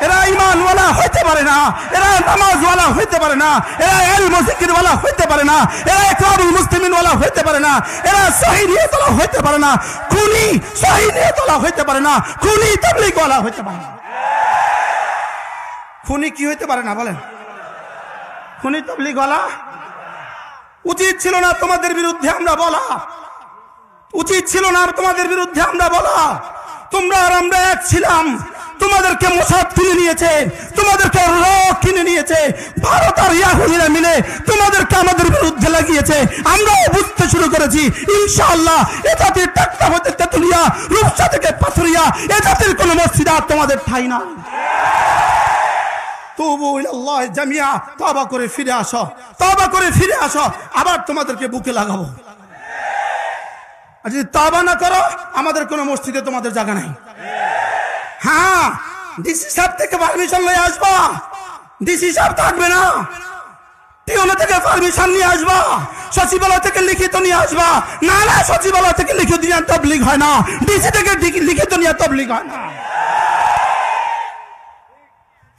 এরা ঈমানওয়ালা হইতে পারে না, এরা নামাজওয়ালা হইতে পারে না, এরা ইলম জিকিরওয়ালা হইতে পারে না, এরা ইকরামুল মুসলিমিনওয়ালা হইতে পারে না, এরা সহিহ নিয়তওয়ালা হইতে পারে না, খুনি সহিহ নিয়তওয়ালা হইতে পারে না, খুনি তাবলীগওয়ালা হইতে পারে না। খুনি কি হইতে পারে না বলেন? খুনি তাবলীগওয়ালা। উচিত ছিল না তোমাদের বিরুদ্ধে আমরা বলা, উচিত ছিল না তোমাদের বিরুদ্ধে আমরা বলা। তোমরা আর আমরা এক ছিলাম। তোমাদেরকে মোসাদ কিনে নিয়েছে, তোমাদেরকে র কিনে নিয়েছে, ভারত আর ইহুদিরা মিলে তোমাদেরকে আমাদের বিরুদ্ধে লাগিয়েছে। আমরাও বুঝতে শুরু করেছি ইনশাআল্লাহ এ জাতির টাকটা হতে তেতুলিয়া, রূপসা থেকে পাথরিয়া, এ জাতির কোনো মসজিদ আর তোমাদের ঠাই না। তুবু ইলাল্লাহ জামিয়া, তওবা করে ফিরে আসো, তওবা করে ফিরে আসো, আবার তোমাদেরকে বুকে লাগাবো। আর যদি তওবা না করো, আমাদের কোনো মসজিদে তোমাদের জায়গা নাই। হ্যাঁ, ডিসি সাহেব থেকে পারমিশন নিয়ে আসবা, ডিসি সাহেব থাকবে না, টিওনো থেকে পারমিশন নিয়ে আসবা, সচিবালয় থেকে লিখিত নিয়ে আসবা। না না, সচিবালয় থেকে লিখিত নিয়ে তাবলীগ হয় না, ডিসি থেকে লিখিত নিয়ে তাবলীগ হয় না।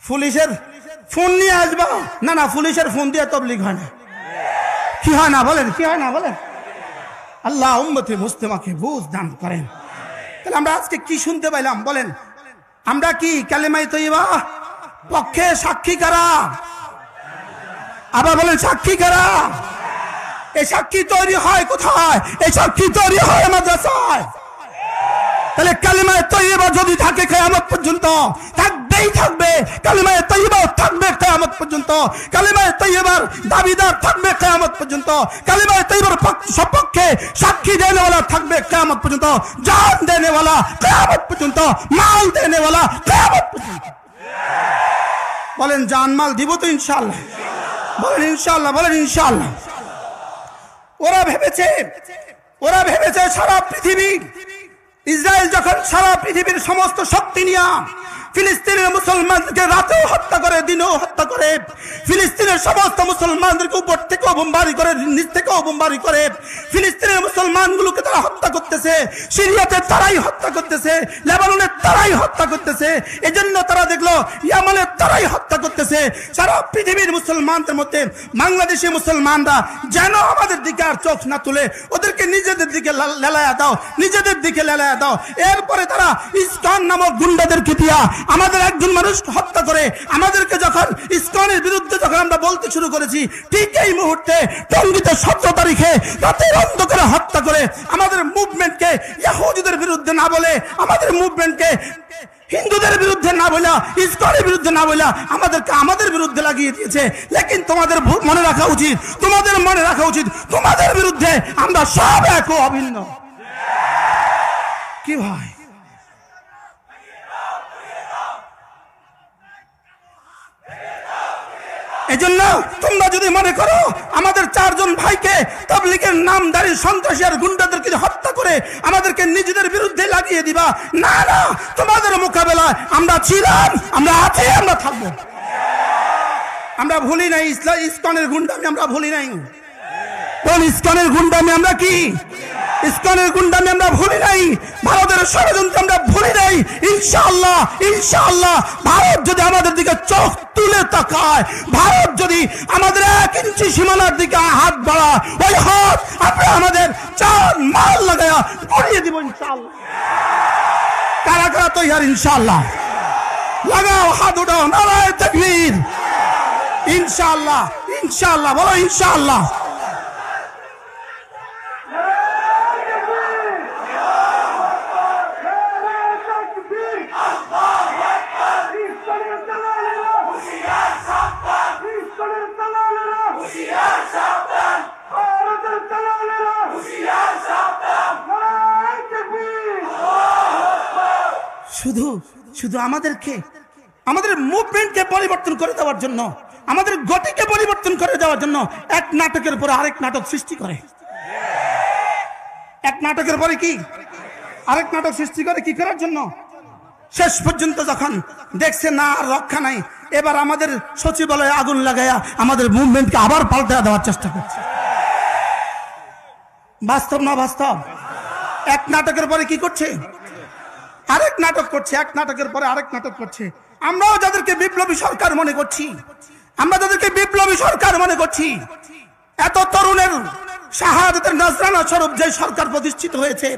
পুলিশের ফোন নিয়ে আসবা। না না, পুলিশের ফোন দিয়ে তাবলীগ হয় না। কি হয় না বলেন? কি হয় না বলেন? আল্লাহ উম্মতে মুসলিমাকে বুঝ দান করেন। তাহলে আমরা আজকে কি শুনতে পাইলাম বলেন? আমরা কি কালেমায়ে তয়্যিবা পক্ষে সাক্ষী কারা? আবার বলেন সাক্ষী কারা? এই সাক্ষী তৈরি হয় কোথায়? এই সাক্ষী তৈরি হয় মাদ্রাসায়। তাহলে কালেমায়ে তয়্যিবা যদি থাকে কিয়ামত পর্যন্ত, থাকবেই থাকবে। কালেমায়ে তয়্যিবা থাকবে কিয়ামত পর্যন্ত। কালেমায়ে তয়্যিবার দাবিদার থাকবে কিয়ামত পর্যন্ত। কালেমায়ে তয়্যিবার সপক্ষে সাক্ষী দেনেওয়ালা থাকবে কিয়ামত পর্যন্ত। জান দেনেওয়ালা কিয়ামত পর্যন্ত, মাল দেনেওয়ালা কিয়ামত পর্যন্ত। বলেন জান মাল দিব তো ইনশাআল্লাহ? বলেন ইনশাআল্লাহ, বলেন ইনশাআল্লাহ। ওরা ভেবেছে সারা পৃথিবী, ইসরায়েল যখন সারা পৃথিবীর সমস্ত শক্তি নিয়ে ফিলিস্তিনের মুসলমানদেরকে রাতেও হত্যা করে, দিনেও হত্যা করে, ফিলিস্তিনের সমস্ত মুসলমানদেরকে উপর থেকেও বোমবারি করে, নিচ থেকেও বোমবারি করে, ফিলিস্তিনের মুসলমানগুলোকে তারা হত্যা করতে করতেছে, সিরিয়াতে তারাই হত্যা করতেছে, লেবাননে তারাই হত্যা করতেছে, এজন্য তারা দেখলো ইয়ামানে তারাই হত্যা করতেছে। সারা পৃথিবীর মুসলমানদের মধ্যে বাংলাদেশি মুসলমানরা যেন আমাদের দিকে আর চোখ না তুলে, ওদেরকে নিজেদের দিকে লেলায়া দাও, নিজেদের দিকে লেলায়া দাও। এরপরে তারা ইসকন নামক গুন্ডাদেরকে দিয়া আমাদের একজন মানুষ হত্যা করে। আমাদেরকে যখন ইসকনের বিরুদ্ধে যখন আমরা বলতে শুরু করেছি, ঠিক এই মুহূর্তে টঙ্গীতে 17 তারিখে রাতের অন্ধকারে হত্যা করে আমাদের মুভমেন্টকে ইহুদিদের বিরুদ্ধে না বলে, আমাদের মুভমেন্টকে হিন্দুদের বিরুদ্ধে না বলে, ইসকনের বিরুদ্ধে না বলে আমাদেরকে আমাদের বিরুদ্ধে লাগিয়ে দিয়েছে। লেকিন তোমাদের মনে রাখা উচিত, তোমাদের মনে রাখা উচিত, তোমাদের বিরুদ্ধে আমরা সব এক ও অভিন্ন। কি ভাই, এজন্য তোমরা যদি মনে করো আমাদের 4 জন ভাইকে তাবলীগের নামধারী সন্ত্রাসী আর গুন্ডাদেরকে হত্যা করে আমাদেরকে নিজেদের বিরুদ্ধে লাগিয়ে দিবা, না না, তোমাদের মোকাবেলায় আমরা ছিলাম, আমরা আছি, আমরা থাকবো। আমরা ভুলি নাই ইসকনের গুন্ডামি, আমরা ভুলি নাই। কোন ইসকনের গুন্ডামি আমরা কি, ইসকনের গুন্ডামি আমরা ভুলি নাই, ভারতের ষড়যন্ত্র আমরা ভুলি নাই। ইনশাআল্লাহ, ইনশাআল্লাহ ভারত যদি আমাদের দিকে চোখ তুলে তাকায়, ভারত যদি আমাদের 1 ইঞ্চি সীমানার দিকে হাত বাড়ায়, ওই হাত আমরা আমাদের চাল মাল লাগায়া গড়িয়ে দিব ইনশাআল্লাহ। কারা কারা তৈরি ইনশাআল্লাহ? লাগাও হাত, উঠাও, নারায়ে তাকবীর। ইনশাআল্লাহ, ইনশাআল্লাহ, বলো ইনশাআল্লাহ। শুধু শুধু আমাদেরকে, আমাদের মুভমেন্টকে পরিবর্তন করে দেওয়ার জন্য, আমাদের গতিকে পরিবর্তন করে দেওয়ার জন্য এক নাটকের পরে আরেক নাটক সৃষ্টি করে। এক নাটকের পরে কি আরেক নাটক সৃষ্টি করে, কি করার জন্য? শেষ পর্যন্ত যখন দেখছে না আর রক্ষা নাই, এবার আমাদের সচিবালয়ে আগুন লাগায়া আমাদের মুভমেন্টকে আবার পাল্টে দেওয়ার চেষ্টা করছে। বাস্তব না বাস্তব? এক নাটকের পরে কি করছে? আরেক নাটক করছে, এক নাটকের পরে আরেক নাটক করছে। আমরাও যাদেরকে বিপ্লবী সরকার মনে করছি, আমরা যাদেরকে বিপ্লবী সরকার মনে করছি, এত তরুণের শাহাদাতের নজরানা স্বরূপ যে সরকার প্রতিষ্ঠিত হয়েছে,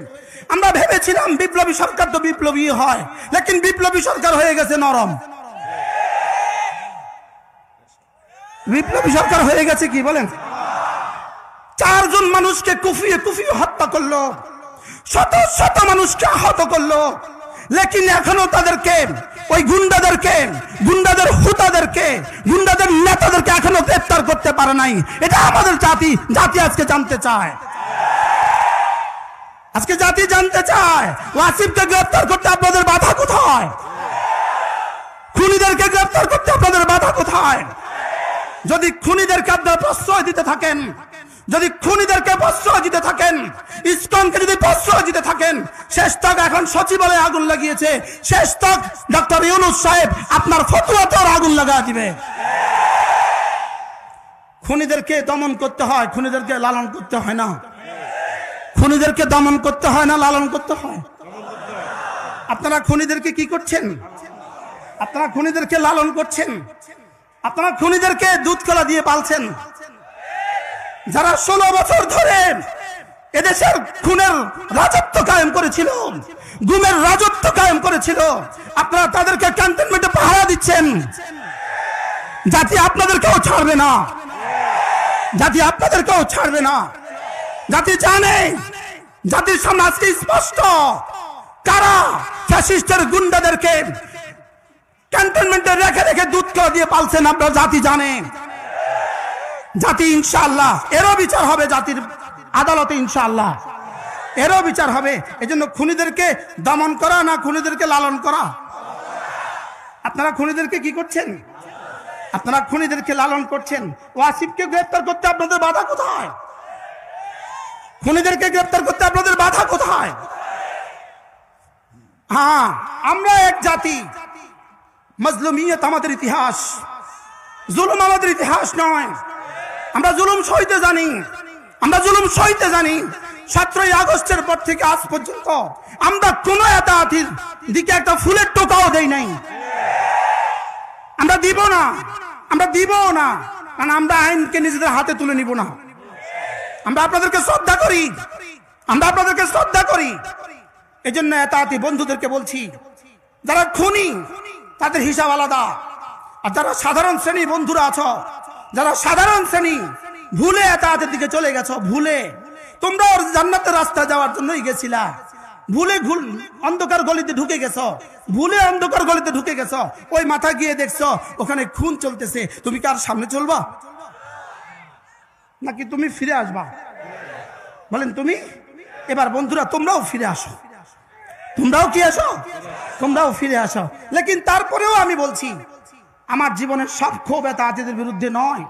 আমরা ভেবেছিলাম বিপ্লবী সরকার তো বিপ্লবী হয়, লেকিন বিপ্লবী সরকার হয়ে গেছে নরম। বিপ্লবী সরকার হয়ে গেছে কি বলেন? 4 জন মানুষকে কুফিয়ে কুফিয়ে হত্যা করলো, শত শত মানুষকে আহত করলো, লেকিন এখনো তাদেরকে, ওই গুন্ডাদেরকে, গুন্ডাদের হুতাদেরকে, গুন্ডাদের নেতাদেরকে এখনো গ্রেফতার করতে পারে নাই। এটা আমাদের জাতি, জাতি আজকে জানতে চায়, আজকে জাতি জানতে চায় ওয়াসিফকে গ্রেফতার করতে আপনাদের বাধা কোথায়? খুনিদেরকে গ্রেফতার করতে আপনাদের বাধা কোথায়? যদি খুনিদেরকে আপনারা প্রশ্রয় দিতে থাকেন, যদি খুনিদেরকে প্রশ্রয় দিতে থাকেন, ইসকনকে যদি প্রশ্রয় দিতে থাকেন, শেষ তক এখন সচিবালয়ে আগুন লাগিয়েছে, শেষ তক ডক্টর ইউনূস সাহেব আপনার ফতোয়াতেও আগুন লাগা দিবে। খুনিদেরকে দমন করতে হয়, খুনিদেরকে লালন করতে হয় না। খুনিদেরকে দমন করতে হয় না, লালন করতে হয়। আপনারা খুনিদেরকে কি করছেন? আপনারা খুনিদেরকে লালন করছেন, আপনারা খুনিদেরকে দুধ কলা দিয়ে পালছেন। যারা 16 বছর ধরে এদেশের খুনের রাজত্ব কায়েম করেছিল, গুমের রাজত্ব কায়েম করেছিল, আপনারা তাদেরকে ক্যান্টনমেন্টে পাহারা দিচ্ছেন। জাতি আপনাদেরকেও ছাড়বে না, জাতি আপনাদেরকেও ছাড়বে না। জাতি জানে, জাতির সামনে আজকে স্পষ্ট কারা ফ্যাসিস্টের গুন্ডাদেরকে ক্যান্টনমেন্টে রেখে রেখে দুধ কলা দিয়ে পালছেন। আপনারা জাতি জানে, জাতি ইনশাআল্লাহ এরও বিচার হবে, জাতির আদালতে ইনশাআল্লাহ এরও বিচার হবে। এজন্য খুনিদেরকে দমন করা না খুনিদেরকে লালন করা? আপনারা খুনিদেরকে কি করছেন? আপনারা খুনিদেরকে লালন করছেন। ওয়াসিফকে গ্রেফতার করতে আপনাদের বাধা কোথায়? খুনিদেরকে গ্রেফতার করতে আপনাদের বাধা কোথায়? হ্যাঁ, আমরা এক জাতি, মাজলুমিয়ত আমাদের ইতিহাস, জুলুম আমাদের ইতিহাস নয়। আমরা জুলুম সইতে জানি, আমরা জুলুম সইতে জানি। 17ই আগস্টের পর থেকে আজ পর্যন্ত আমরা কোন এতাতির দিকে একটা ফুলের টোকাও দেই নাই। আমরা দিব না, কারণ আমরা আইনকে নিজেদের হাতে তুলে নিব না। আমরা আপনাদেরকে শ্রদ্ধা করি, এই জন্য এতাতি বন্ধুদেরকে বলছি, যারা খুনি তাদের হিসাব আলাদা, আর যারা সাধারণ শ্রেণী বন্ধুরা আছো, যারা সাধারণ শ্রেণী ভুলে এতাতের দিকে চলে গেছো, ভুলে তোমরা জান্নাতের রাস্তা যাওয়ার জন্যই গেছিলা, ভুলে অন্ধকার গলিতে ঢুকে গেছো, ওই মাথা গিয়ে দেখছো ওখানে খুন চলতেছে, তুমি কার সামনে চলবা নাকি তুমি ফিরে আসবা? বলেন তুমি। এবার বন্ধুরা তোমরাও ফিরে আসো, তোমরাও ফিরে আসো। লেকিন তারপরেও আমি বলছি, আমার জীবনের সব ক্ষোভ এতাতিদের বিরুদ্ধে নয়।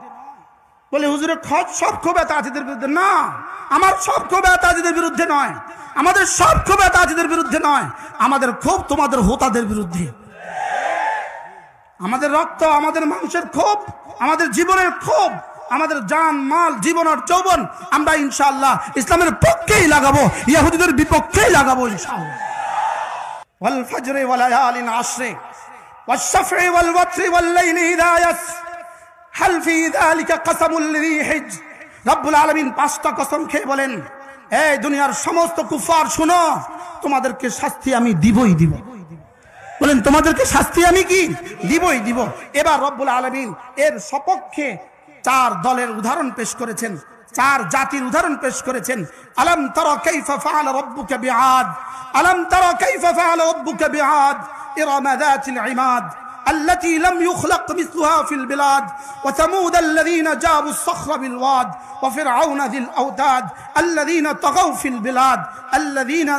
বলে হুজুরের সব ক্ষোভ এতাতিদের বিরুদ্ধে না, আমার সব ক্ষোভ এতাতিদের বিরুদ্ধে নয়, আমাদের সব ক্ষোভ এতাতিদের বিরুদ্ধে নয়, আমাদের ক্ষোভ তোমাদের হোতাদের বিরুদ্ধে। আমাদের রক্ত, আমাদের মানুষের ক্ষোভ, আমাদের জীবনের ক্ষোভ, আমাদের জান মাল, জীবন আর যৌবন আমরা ইনশাআল্লাহ ইসলামের পক্ষেই লাগাবো, ইহুদিদের বিপক্ষেই লাগাবো ইনশাআল্লাহ। ওয়াল ফজরি ওয়া লায়ালিন আশরি ওয়াশ শাফঈ ওয়াল ওয়াতরি ওয়াল লাইলি ইযা ইয়াস হাল ফি যালিকা কসমুল লিযী হিজর। রব্বুল আলামিন 5টা কসম খেয়ে বলেন, এই দুনিয়ার সমস্ত কুফার শুনো, তোমাদেরকে শাস্তি আমি দিবই দিব। বলেন তোমাদেরকে শাস্তি আমি কি দিব। এবার রব্বুল আলামিন এর সপক্ষে 4 দলের উদাহরণ পেশ করেছেন, 4 জাতির উদাহরণ পেশ করেছেন। আলাম তারা কাইফা ফাআলা রাব্বুকা বিআদ, আলাম তারা কাইফা ফাআলা রাব্বুকা বিআদ ইরামা যাতিল ইমাদ التي لم يخلق مثلها في البلاد وثمود الذين جابوا الصخر بالواد وفرعون ذي الأوتاد الذين طغوا في البلاد الذين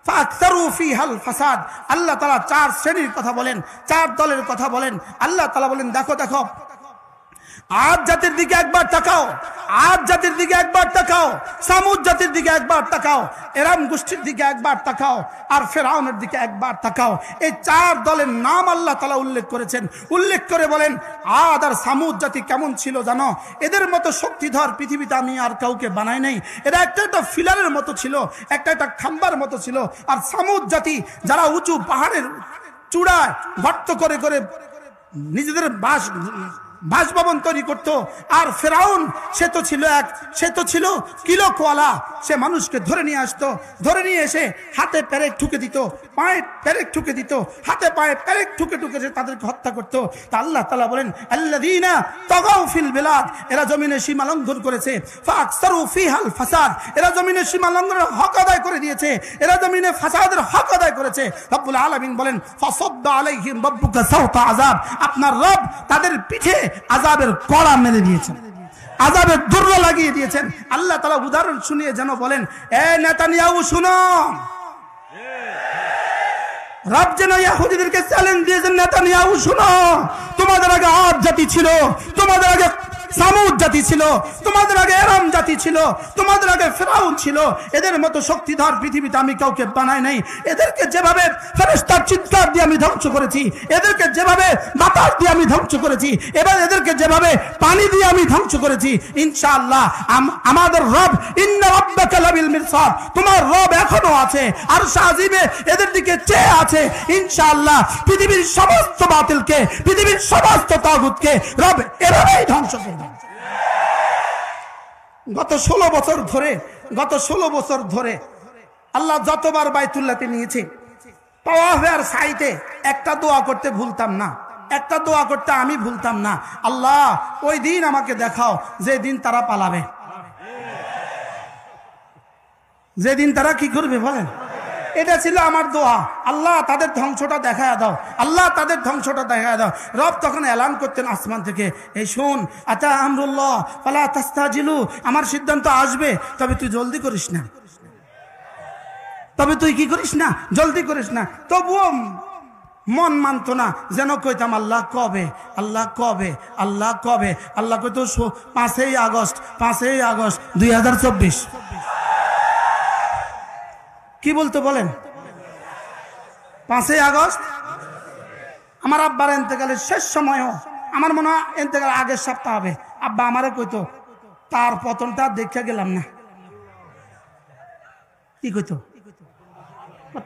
فأكثروا فيها الفساد। আল্লাহ তাআলা 4 শ্রেণীর কথা বলেন, 4 দলের কথা বলেন। আল্লাহ তাআলা বলেন, দেখো আদ জাতির দিকে একবার তাকাও, সামুদ জাতির দিকে একবার তাকাও, এরাম গোষ্ঠীর দিকে একবার তাকাও, আর ফেরাউনের দিকে একবার তাকাও। এই 4 দলের নাম আল্লাহ তাআলা উল্লেখ করে বলেন, আদ আর সামুদ জাতি কেমন ছিল জানো? এদের মতো শক্তিধর পৃথিবীতে আমি আর কাউকে বানাই নাই। এরা একটা ফিলারের মতো ছিল, একটা খাম্বার মতো ছিল। আর সামুদ জাতি যারা উঁচু পাহাড়ের চূড়ায় গর্ত করে নিজেদের বাসভবন তৈরি করতো। আর ফেরাউন সে তো ছিল কিলোকওয়ালা, সে মানুষকে ধরে নিয়ে আসতো, ধরে নিয়ে এসে হাতে পেরেক ঠুকে দিত, পায়ে পেরেক ঠুকে দিত, হাতে পায়ে পেরেক ঠুকে সে তাদেরকে হত্যা করতো। তা আল্লাহ তাআলা বলেন, আল্লাযীনা তাগাউ ফিল বিলাদ, এরা জমিনে সীমা লঙ্ঘন করেছে, ফাকসারু ফিহাল ফাসাদ, এরা জমিনে সীমা লঙ্ঘনের হক আদায় করে দিয়েছে, এরা জমিনে ফাসাদের হক আদায় করেছে। রব্বুল আলামিন বলেন, ফাসাদ্দা আলাইহিম রাব্বুকা সাওতা আযাব, আপনার রব তাদের পিঠে আযাবের কড়া মেরে দিয়েছেন, আযাবের দুর্র লাগিয়ে দিয়েছেন। আল্লাহ তাআলা উদাহরণ শুনিয়ে যেন বলেন, এ নেতানিয়াহু শুনো, রব যেন ইহুদিদেরকে চ্যালেঞ্জ দিয়েছেন, নেতানিয়াহু শুনো, তোমাদের আগে আদ জাতি ছিল, তোমাদের আগে সামুদ জাতি ছিল, তোমাদের আগে এরাম জাতি ছিল, তোমাদের আগে ফেরাউন ছিল। এদের মতো শক্তিধর পৃথিবীতে আমি কাউকে বানাই নাই। এদেরকে যেভাবে ফেরেশতার চিৎকার দিয়ে আমি ধ্বংস করেছি, এদেরকে যেভাবে বাতাস দিয়ে আমি ধ্বংস করেছি, এবার এদেরকে যেভাবে পানি দিয়ে আমি ধ্বংস করেছি, ইনশাআল্লাহ আমাদের রব ইন্না রাব্বাকা লাবিল মিরসাদ, তোমার রব এখনো আছে আর সাজিবে এদের দিকে চেয়ে আছে। ইনশাআল্লাহ পৃথিবীর সমস্ত বাতিলকে, পৃথিবীর সমস্ত তাগুতকে রব এভাবেই ধ্বংস করবে। গত 16 বছর ধরে আল্লাহ যতবার বাইতুল্লাহতে নিয়েছে, তাওয়াফে আর সাইতে একটা দোয়া করতে ভুলতাম না, একটা দোয়া করতে আমি ভুলতাম না, আল্লাহ ওই দিন আমাকে দেখাও যেদিন তারা পালাবে, যেদিন তারা কি করবে বলেন। এটা ছিল আমার দোয়া, আল্লাহ তাদের ধ্বংসটা দেখায় দাও, আল্লাহ তাদের ধ্বংসটা দেখায় দাও। রব তখন এলান করতেন আসমান থেকে, এই শোন, আতা আমরুল্লাহ ফালা তাস্তাজিলু, আমার সিদ্ধান্ত আসবে, তবে তুই জলদি করিস না, তবে তুই কি করিস না, জলদি করিস না। তবুও মন মানত না, যেন কইতাম আল্লাহ কবে, আল্লাহ কবে, আল্লাহ কবে। আল্লাহ কইতো 5ই আগস্ট 2024। কি বলতো বলেন? 5ই আগস্ট। আমার আব্বার ইন্তেকালের শেষ সময়ও, আমার মনে হয় ইন্তেকাল আগের সপ্তাহ হবে, আব্বা আমারে কইতো তার পতনটা দেখে গেলাম না, কি কইতো?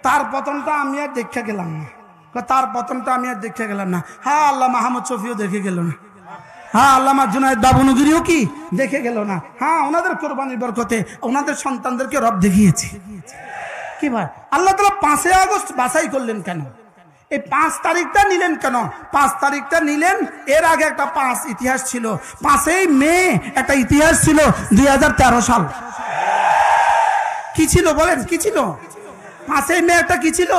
তার পতনটা আমি আর দেখে গেলাম না। তার পতনটা আমি আর দেখে গেলাম না। হ্যাঁ, আল্লাহ মাহমুদ শফিও দেখে গেল না। হ্যাঁ, আল্লামা জুনায়েদ বাবনগরীও কি দেখে গেল না। হ্যাঁ, ওনাদের কোরবানির বরকতে ওনাদের সন্তানদেরকে রব দেখিয়েছে। কি ভাই, আল্লাহ তাআলা 5 আগস্ট বাছাই করলেন কেন? এই 5 তারিখটা নিলেন কেন? 5 তারিখটা নিলেন, এর আগে একটা 5 ইতিহাস ছিল। 5ই মে একটা ইতিহাস ছিল, 2013 সাল। কি ছিল বলেন, কি ছিল? 5ই মে একটা কি ছিল?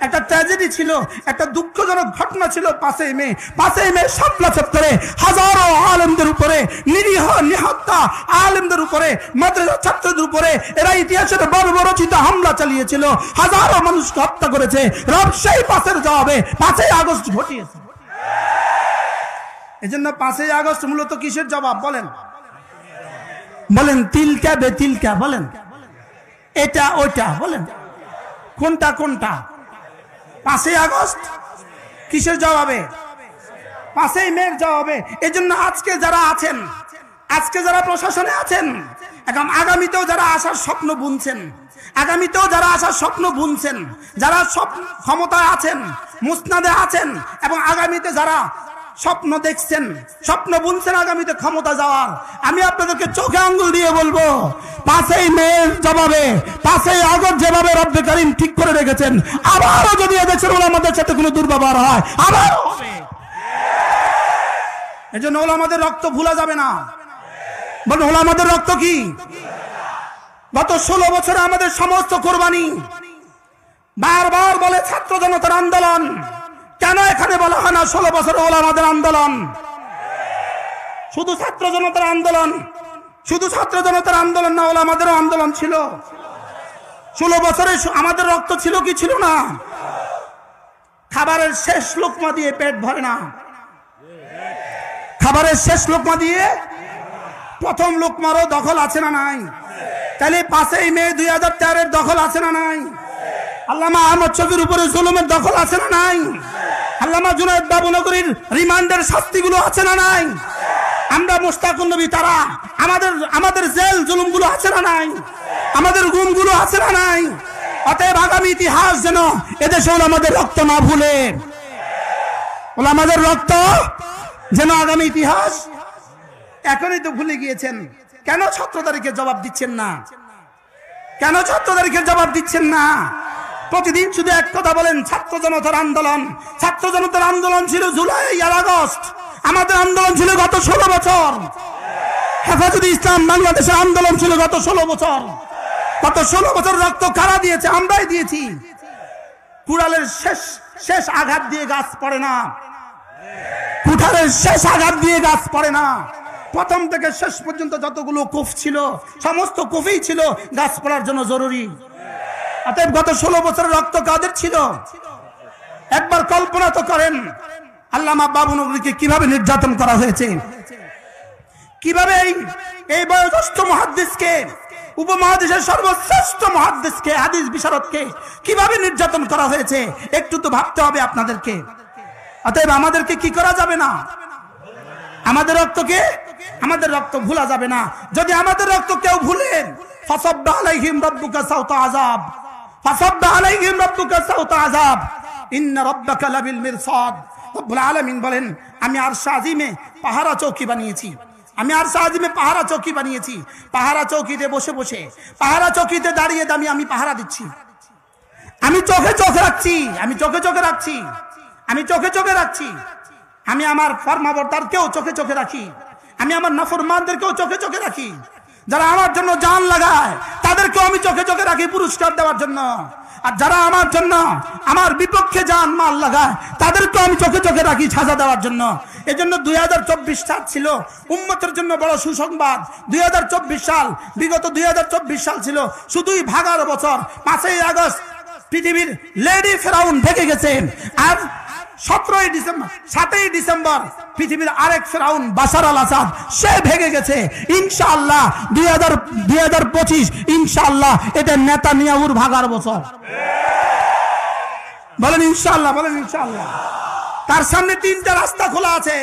একটা ট্র্যাজেডি ছিল, একটা দুঃখজনক ঘটনা ছিল। 5ই মে, 5ই মে শাপলা চত্বরে হাজারো আলেমদের উপরে, নিরীহ নিহত্তা আলেমদের উপরে, মাদ্রাসা ছাত্রদের উপরে এরা ইতিহাসের বর্বরচিত হামলা চালিয়েছিল। হাজারো মানুষকে হত্যা করেছে। রব সেই 5-এর জবাবে 5ই আগস্ট ঘটিয়েছে। এজন্য 5ই আগস্ট মূলত কিসের জবাব বলেন? বলেন তিলকা বেতিলকা, বলেন এটা ওইটা, বলেন কোনটা কোনটা? 5ই আগস্ট কিসের জবাবে? 5ই মের জবাবে। এজন্য আজকে যারা আছেন, আজকে যারা প্রশাসনে আছেন, এখন আগামীতেও যারা আসার স্বপ্ন বুনছেন, আগামীতেও যারা আসার স্বপ্ন বুনছেন, যারা সব ক্ষমতায় আছেন, মুসনাদে আছেন, এবং আগামীতে যারা স্বপ্ন দেখছেন, স্বপ্ন বুনছেন আগামীতে ক্ষমতা যাওয়ার, আমি আপনাদেরকে চোখে আঙ্গুল দিয়ে বলবো, 5ই মের জবাবে 5ই আগস্ট যেভাবে রব্বে কারীম ঠিক করে রেখেছেন, আবারও যদি এদেশের ওলামাদের সাথে কোনো দুর্ব্যবহার হয় আবারও হবে। এজন্য ওলামাদের রক্ত ভুলা যাবে না। বলুন, ওলামাদের রক্ত কি? গত 16 বছরে আমাদের সমস্ত কোরবানি। বারবার বলে ছাত্র জনতার আন্দোলন, কেন এখানে বলা হয় না 16 বছরে ওলামাদের আন্দোলন? শুধু ছাত্র জনতার আন্দোলন, শুধু ছাত্র জনতার আন্দোলন না, ওলামাদেরও আন্দোলন ছিল। 16 বছরে আমাদের রক্ত ছিল কি ছিল না? খাবারের শেষ লোকমা দিয়ে পেট ভরে না, খাবারের শেষ লোকমা দিয়ে প্রথম লোকমারও দখল আছে না নাই? তাহলে 5ই মে 2013 দখল আছে না নাই? আল্লামা আহমদ শফির উপরে জুলুমের দখল আছে না নাই? আল্লামা জুনায়েদ বাবনগরীর রিমান্ডের শাস্তিগুলো আছে না নাই? আমরা মুশতাকুন নবী তারা আমাদের জেল জুলুমগুলো আছে না নাই? আমাদের গুমগুলো আছে না নাই? অতএব আগামী ইতিহাস যেন এদেশে ওলামাদের রক্ত না ভুলে, ওলামাদের রক্ত যেন আগামী ইতিহাস। এখনই তো ভুলে গিয়েছেন। কেন 17 তারিখের জবাব দিচ্ছেন না? কেন 17 তারিখের জবাব দিচ্ছেন না? প্রতিদিন শুধু এক কথা বলেন, ছাত্র জনতার আন্দোলন। ছাত্র জনতার আন্দোলন ছিল জুলাই আর আগস্ট, আমাদের আন্দোলন ছিল গত 16 বছর। হেফাজতে ইসলাম বাংলাদেশের আন্দোলন ছিল গত 16 বছর। গত 16 বছর রক্ত কারা দিয়েছে? আমরাই দিয়েছি। কুড়ালের শেষ আঘাত দিয়ে গাছ পড়ে না, কুঠারের শেষ আঘাত দিয়ে গাছ পড়ে না। প্রথম থেকে শেষ পর্যন্ত যতগুলো কুফ ছিল, সমস্ত কুফই ছিল গাছ পড়ার জন্য জরুরি। অতএব গত 16 বছরের রক্ত কাদের ছিল? একবার কল্পনা তো করেন, আল্লামা বাবনগরীকে কিভাবে নির্যাতন করা হয়েছে, কিভাবে এই বয়োজ্যেষ্ঠ মুহাদ্দিসকে, উপমহাদেশের সর্বশ্রেষ্ঠ মুহাদ্দিসকে, হাদিস বিশারদকে কিভাবে নির্যাতন করা হয়েছে, একটু তো ভাবতে হবে আপনাদেরকে। অতএব আমাদেরকে কি করা যাবে না? আমাদের রক্তকে, আমাদের রক্ত ভুলা যাবে না। যদি আমাদের রক্ত কেউ ভুলেন, ফাসাব্বা আলাইহিম রাব্বুকা সাওতা আযাব, ফাসাব্বা আলাইহিম রাব্বুকা সাওতা আযাব, ইন্না রাব্বাকা লাবিল মিরসাদ। রব্বুল আলামিন বলেন, আমি আরশ আজিমে পাহারা চৌকি বানিয়েছি, আমি আরশ আজিমে পাহারা চৌকি বানিয়েছি। পাহারা চৌকিতে বসে বসে, পাহারা চৌকিতে দাঁড়িয়ে আমি পাহারা দিচ্ছি। আমি চোখে চোখে রাখছি, আমি চোখে চোখে রাখছি, আমি চোখে চোখে রাখছি। আমি আমার ফরমাবরদারকেও চোখে চোখে রাখি, আমি আমার নাফরমানদেরকেও চোখে চোখে রাখি। যারা আমার জন্য জান লাগায় তাদেরকেও আমি চোখে চোখে রাখি পুরস্কার দেওয়ার জন্য। আর যারা আমার জন্য, আমার বিপক্ষে জান মাল লাগায় তাদেরকেও আমি চোখে চোখে রাখি সাজা দেওয়ার জন্য। এজন্য 2024 সাল ছিল উম্মতের জন্য বড় সুসংবাদ। 2024 সাল, বিগত 2024 সাল ছিল শুধুই ভাগার বছর। 5ই আগস্ট পৃথিবীর লেডি ফেরাউন ভেঙে গেছেন। আর 7ই ডিসেম্বর পৃথিবীর আরেক ফেরাউন বাশার আল আসাদ, সে ভেঙে গেছে। ইনশাআল্লাহ 2025 ইনশাআল্লাহ এটা নেতানিয়াহুর ভাগার বছর। বলেন ইনশাআল্লাহ, বলেন ইনশাআল্লাহ। তার সামনে 3টা রাস্তা খোলা আছে।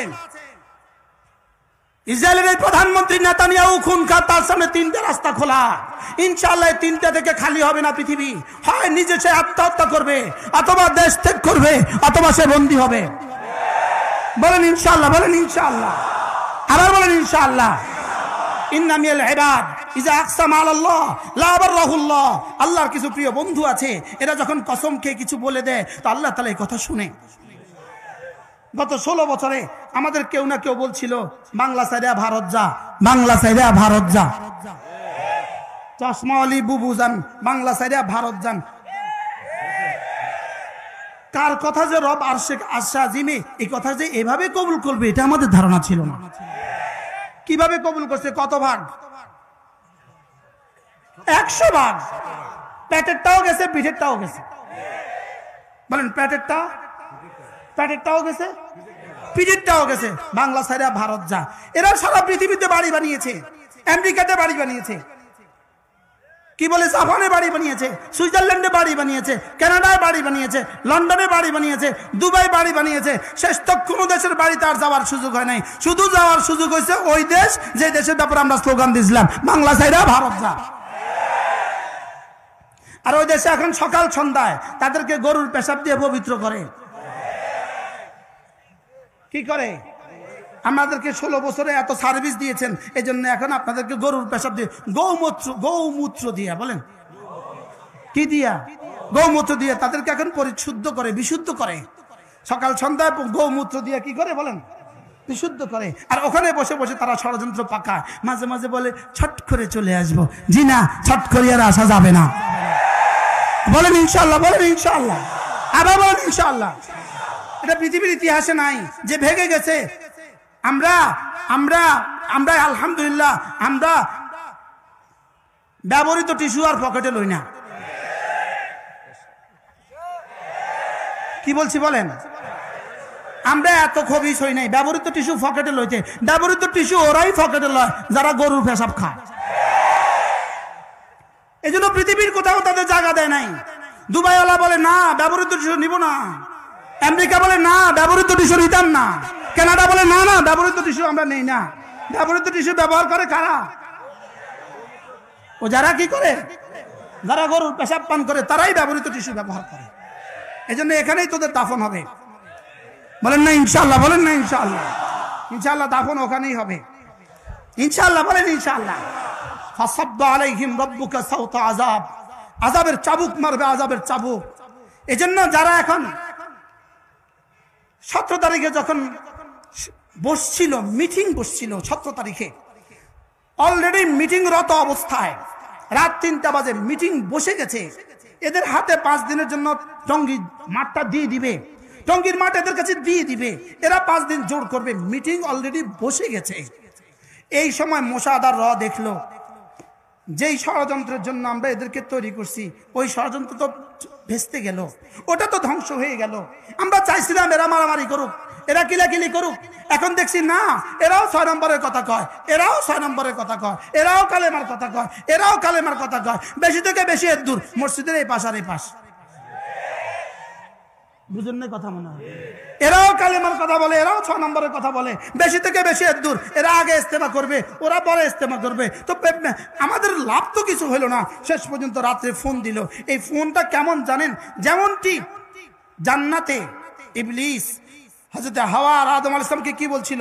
ইসরায়েলের এই প্রধানমন্ত্রী নেতানিয়াহু খুন খায়, তার সামনে তিনটা রাস্তা খোলা। ইনশাআল্লাহ তিনটা থেকে খালি হবে না পৃথিবী। হয় নিজে সে আত্মহত্যা করবে, অথবা দেশ ত্যাগ করবে, অথবা সে বন্দী হবে। বলেন ইনশাআল্লাহ, বলেন ইনশাআল্লাহ, আবার বলেন ইনশাআল্লাহ। ইন্না মিনাল ইবাদ ইযা আকসামা আলাল্লাহ লা বাররাহুল্লাহ। আল্লাহর কিছু প্রিয় বন্ধু আছে, এরা যখন কসম খেয়ে কিছু বলে দেয় তো আল্লাহ তাআলা এই কথা শুনে। গত 16 বছরে আমাদের কেউ না কেউ বলছিল বাংলা সাইরা ভারত যা, বাংলা সাইরা ভারত যা, চশমা আলী বুবু যান, বাংলা সাইরা ভারত যান। কার কথা যে রব আরশে আজিমে এই কথা যে এভাবে কবুল করবে এটা আমাদের ধারণা ছিল না। কিভাবে কবুল করছে? কত ভাগ? 100 ভাগ। পেটেরটাও গেছে, পিঠেরটাও গেছে। বলেন পেটেরটাও গেছে, পিঠেরটাও গেছে। বাংলা সাইরা ভারত যা। এরা সারা পৃথিবীতে বাড়ি বানিয়েছে, আমেরিকাতে বাড়ি বানিয়েছে, কি বলে জাপানে বাড়ি বানিয়েছে, সুইজারল্যান্ডে বাড়ি বানিয়েছে, কানাডায় বাড়ি বানিয়েছে, লন্ডনে বাড়ি বানিয়েছে, দুবাই বাড়ি বানিয়েছে। শেষ তো কোনো দেশের বাড়িতে আর যাওয়ার সুযোগ হয় নাই। শুধু যাওয়ার সুযোগ হয়েছে ওই দেশ যে দেশের ব্যাপারে আমরা স্লোগান দিয়েছিলাম, বাংলা সাইরা ভারত যা। আর ওই দেশে এখন সকাল সন্ধ্যায় তাদেরকে গরুর পেশাব দিয়ে পবিত্র করে। কি করে? আমাদেরকে 16 বছরে এত সার্ভিস দিয়েছেন, এই জন্য এখন আপনাদেরকে গরুর পেশাব দিয়ে, গৌমূত্র দিয়া, বলেন কি দিয়া? গৌমূত্র দিয়ে তাদেরকে এখন পরিশুদ্ধ করে, বিশুদ্ধ করে। সকাল সন্ধ্যায় গৌমূত্র দিয়ে কি করে বলেন? বিশুদ্ধ করে। আর ওখানে বসে বসে তারা ষড়যন্ত্র পাকায়। মাঝে মাঝে বলে ছট করে চলে আসবো। জি না, ছট করে আর আসা যাবে না। বলেন ইনশাআল্লাহ, বলেন ইনশাআল্লাহ, আবার বলেন ইনশাআল্লাহ। এটা পৃথিবীর ইতিহাসে নাই যে ভেঙে গেছে। আমরা আমরা আমরা আলহামদুলিল্লাহ আমরা ব্যবহৃত টিস্যু আর পকেটে লই না। কি বলছি বলেন? আমরা এত খবিস হই নাই ব্যবহৃত টিস্যু পকেটে লইতে। ব্যবহৃত টিস্যু ওরাই পকেটে লয় যারা গরুর পেশাব খায়। এই জন্য পৃথিবীর কোথাও তাদের জায়গা দেয় নাই। দুবাইওয়ালা বলে না ব্যবহৃত টিস্যু নিব না, আমেরিকা বলে না ব্যবহৃত টিস্যু নিতাম না, কানাডা বলে না না ব্যবহৃত টিস্যু আমরা নেই না। ব্যবহৃত টিস্যু ব্যবহার করে কারা? ও যারা কি করে, যারা গরুর পেশাব পান করে তারাই ব্যবহৃত টিস্যু ব্যবহার করে। এই জন্য এখানেই তোদের দাফন হবে। বলেন না ইনশাআল্লাহ, বলেন না ইনশাআল্লাহ, ইনশাআল্লাহ দাফন ওখানেই হবে ইনশাআল্লাহ, বলেন ইনশাআল্লাহ। ফাসাব্বা আলাইহিম রাব্বুকা সাওতা আযাব, আযাবের চাবুক মারবে, আযাবের চাবুক। এজন্য যারা এখন 17 তারিখে যখন বসছিল, মিটিং বসছিল 17 তারিখে, অলরেডি মিটিংরত অবস্থায় রাত 3টা বাজে মিটিং বসে গেছে। এদের হাতে 5 দিনের জন্য টঙ্গী মাঠটা দিয়ে দিবে, টঙ্গীর মাঠ এদের কাছে দিয়ে দিবে। এরা 5 দিন জোর করবে, মিটিং অলরেডি বসে গেছে। এই সময় মোসাদার র দেখলো যেই ষড়যন্ত্রের জন্য আমরা এদেরকে তৈরি করছি ওই ষড়যন্ত্র তো ভেস্তে গেল, ওটা তো ধ্বংস হয়ে গেল। আমরা চাইছিলাম এরা মারামারি করুক, এরা কিলাকিলি করুক। এখন দেখছি না, এরাও 6 নম্বরের কথা কয়, এরাও 6 নম্বরের কথা কয়, এরাও কালেমার কথা কয়, এরাও কালেমার কথা কয়। বেশি থেকে বেশি এর দূর মসজিদের এই পাশ আর এই পাশ। বুঝেন না কথা? মনে হয় এরাও কালেমার কথা বলে, এরাও 6 নম্বরের কথা বলে। বেশি থেকে বেশি এর দূর। এরা আগে ইস্তেমা করবে, ওরা পরে ইস্তেমা করবে। তো আমাদের লাভ তো কিছু হলো না। শেষ পর্যন্ত রাত্রে ফোন দিল। এই ফোনটা কেমন জানেন? যেমনটি জান্নাতে ইবলিস হযরত হাওয়া আর আদম আলাইহিস সালামকে কি বলছিল?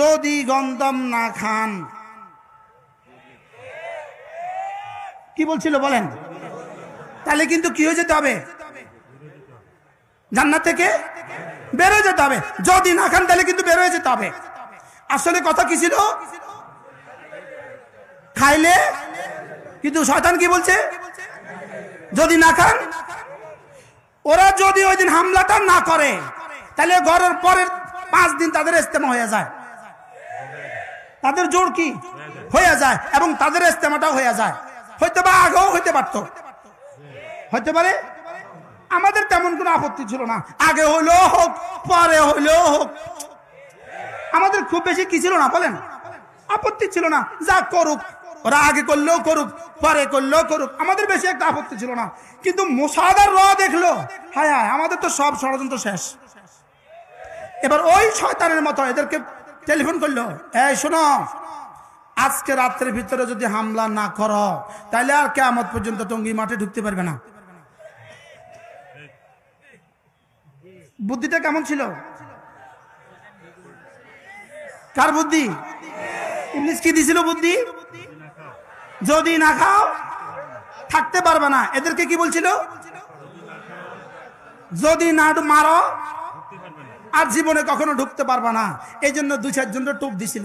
যদি গন্ধম না খান, কি বলছিল বলেন? তাহলে কিন্তু কি হয়ে যেতে হবে? জান্নাত থেকে বের হয়ে যেতে হবে। যদি না খান তাহলে কিন্তু বের হয়ে যেতে হবে। আসলে কথা কি ছিল? খাইলে, কিন্তু শয়তান কি বলছে? যদি না খান। ওরা যদি ওই দিন হামলাটা না করে তাহলে ঘরের পরের 5 দিন তাদের ইস্তেমা হয়ে যায়, তাদের জোর কি হয়ে যায়, এবং তাদের ইস্তেমাটাও হয়ে যায়। হয়তো বা আগেও হইতে পারত, হইতে পারে। আমাদের তেমন কোনো আপত্তি ছিল না, আগে হইলেও হোক পরে হইলেও হোক। আমাদের খুব বেশি কি ছিল না বলেন? আপত্তি ছিল না। যা করুক, ওরা আগে করলেও করুক পরে করলেও করুক, আমাদের বেশি একটা আপত্তি ছিল না। কিন্তু মোসাদার র দেখলো, হায় হায় আমাদের তো সব ষড়যন্ত্র শেষ। এবার ওই শয়তানের মতো এদেরকে টেলিফোন করলো, এই শোনো, আজকে রাত্রের ভিতরে যদি হামলা না করো তাহলে আর কিয়ামত পর্যন্ত টঙ্গী মাঠে ঢুকতে পারবে না। বুদ্ধিটা কেমন ছিল? কার বুদ্ধি? ইবলিস কি দিছিল বুদ্ধি? যদি না খাও থাকতে পারবে না। এদেরকে কি বলছিল? যদি না মারো আর জীবনে কখনো ঢুকতে পারবে না। এই জন্য 2-4 জনের টোপ দিছিল।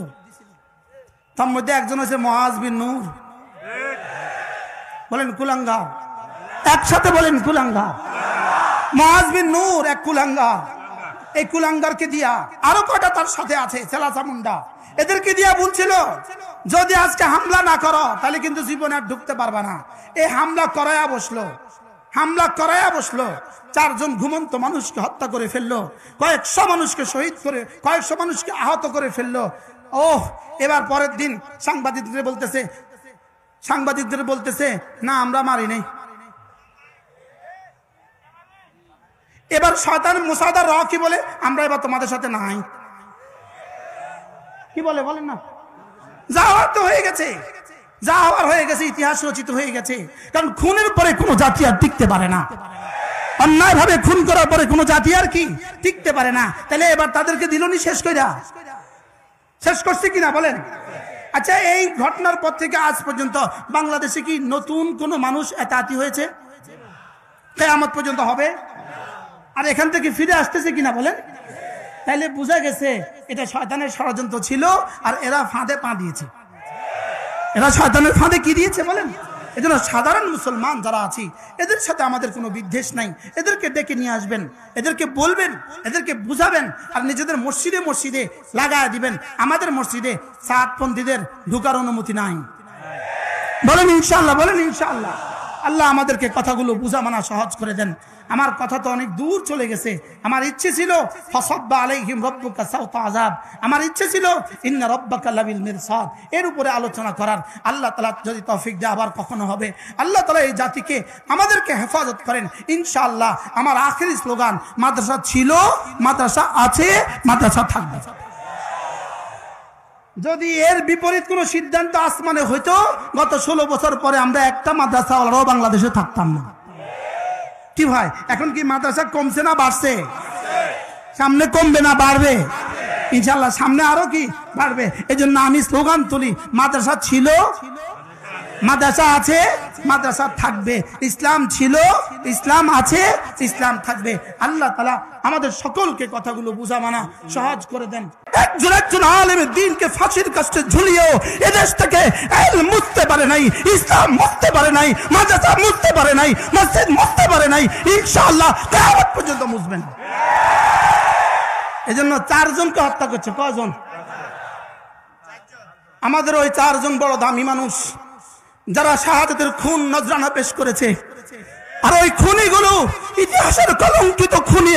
তার মধ্যে একজন হচ্ছে মুআজ বিন নূর। বলেন কুলাঙ্গার, একসাথে বলেন কুলাঙ্গার। মুআজ বিন নূর এক কুলাঙ্গার। এই কুলাঙ্গারকে দিয়া আরো কয়টা তার সাথে আছে চেলাচা মুন্ডা, এদেরকে দিয়া বলছিল যদি আজকে হামলা না করো তাহলে কিন্তু জীবনে আর ঢুকতে পারবে না। এই হামলা করায়া বসলো, হামলা করায়া বসলো। 4 জন ঘুমন্ত মানুষকে হত্যা করে ফেললো, কয়েকশো মানুষকে শহীদ করে, কয়েকশো মানুষকে আহত করে ফেললো। এবার পরের দিন সাংবাদিকদের বলতেছে না আমরা মারি নাই। এবার শয়তান মুসাদার র কি বলে, আমরা এবার তোমাদের সাথে নাই। কি বলে বলেন না? যা হওয়ার তো হয়ে গেছে, যা হওয়ার হয়ে গেছে, ইতিহাস রচিত হয়ে গেছে। কারণ খুনের পরে কোনো জাতি আর টিকতে পারে না, অন্যায় ভাবে খুন করার পরে কোনো জাতি আর কি টিকতে পারে না। তাহলে এবার তাদেরকে দিলনি শেষ কইরা, শেষ করছে কিনা বলেন? আচ্ছা, এই ঘটনার পর থেকে আজ পর্যন্ত বাংলাদেশে কি নতুন কোন মানুষ এতাতি হয়েছে? কিয়ামত পর্যন্ত হবে? আর এখান থেকে ফিরে আসতেছে কিনা বলেন? তাহলে বোঝা গেছে এটা শয়তানের ষড়যন্ত্র ছিল, আর এরা ফাঁদে পা দিয়েছে। এরা শয়তানের ফাঁদে কি দিয়েছে বলেন? এজন্য সাধারণ মুসলমান যারা আছি এদের সাথে আমাদের কোনো বিদ্বেষ নাই। এদেরকে ডেকে নিয়ে আসবেন, এদেরকে বলবেন, এদেরকে বুঝাবেন, আর নিজেদের মসজিদে মসজিদে লাগায় দিবেন। আমাদের মসজিদে সাতপন্থীদের ঢুকার অনুমতি নাই। বলেন ইনশাআল্লাহ, বলেন ইনশাআল্লাহ। আল্লাহ আমাদেরকে কথাগুলো বুঝা মানা সহজ করে দেন। আমার কথা তো অনেক দূর চলে গেছে। আমার ইচ্ছে ছিল ফাসাব্বা আলাইহিম রাব্বুকা সাওতা আযাব, আমার ইচ্ছে ছিল ইন্না রাব্বাকা লাবিল মিরসাদ, এর উপরে আলোচনা করার। আল্লাহ তাআলা যদি তৌফিক দেয় আবার কখনো হবে। আল্লাহ তাআলা এই জাতিকে আমাদেরকে হেফাজত করেন ইনশাআল্লাহ। আমার আখেরি স্লোগান, মাদ্রাসা ছিল, মাদ্রাসা আছে, মাদ্রাসা থাকবে। যদি এর বিপরীত কোন সিদ্ধান্ত আসমানে হইতো, গত 16 বছর পরে আমরা একটা মাদ্রাসাওয়ালাও বাংলাদেশে থাকতাম না। কি ভাই, এখন কি মাদ্রাসা কমছে না বাড়ছে? সামনে কমবে না বাড়বে? ইনশাআল্লাহ সামনে আরো কি বাড়বে। এই জন্য আমি স্লোগান তুলি, মাদ্রাসা ছিল, মাদ্রাসা আছে, মাদ্রাসা থাকবে। ইসলাম ছিল, ইসলাম আছে, ইসলাম থাকবে। আল্লাহ তাআলা আমাদের সকলকে কথাগুলো বুঝা মানা সহজ করে দেন। একজন আলেমের দ্বীনকে ফাঁসির কাস্টে ঝুলিয়েও এদেশ থেকে ইলম মুছতে পারে নাই, ইসলাম মুছতে পারে নাই, মাদ্রাসা মুছতে পারে নাই, মসজিদ মুছতে পারে নাই। ইনশাআল্লাহ কিয়ামত পর্যন্ত মুছবেন। এজন্য 4 জনকে হত্যা করছে। কয়জন? আমাদের ওই 4 জন বড় দামি মানুষ যারা শাহাদাতের খুন নজরানা পেশ করেছে। আর ওই খুনিগুলো ইতিহাসের কলঙ্কিত খুনি।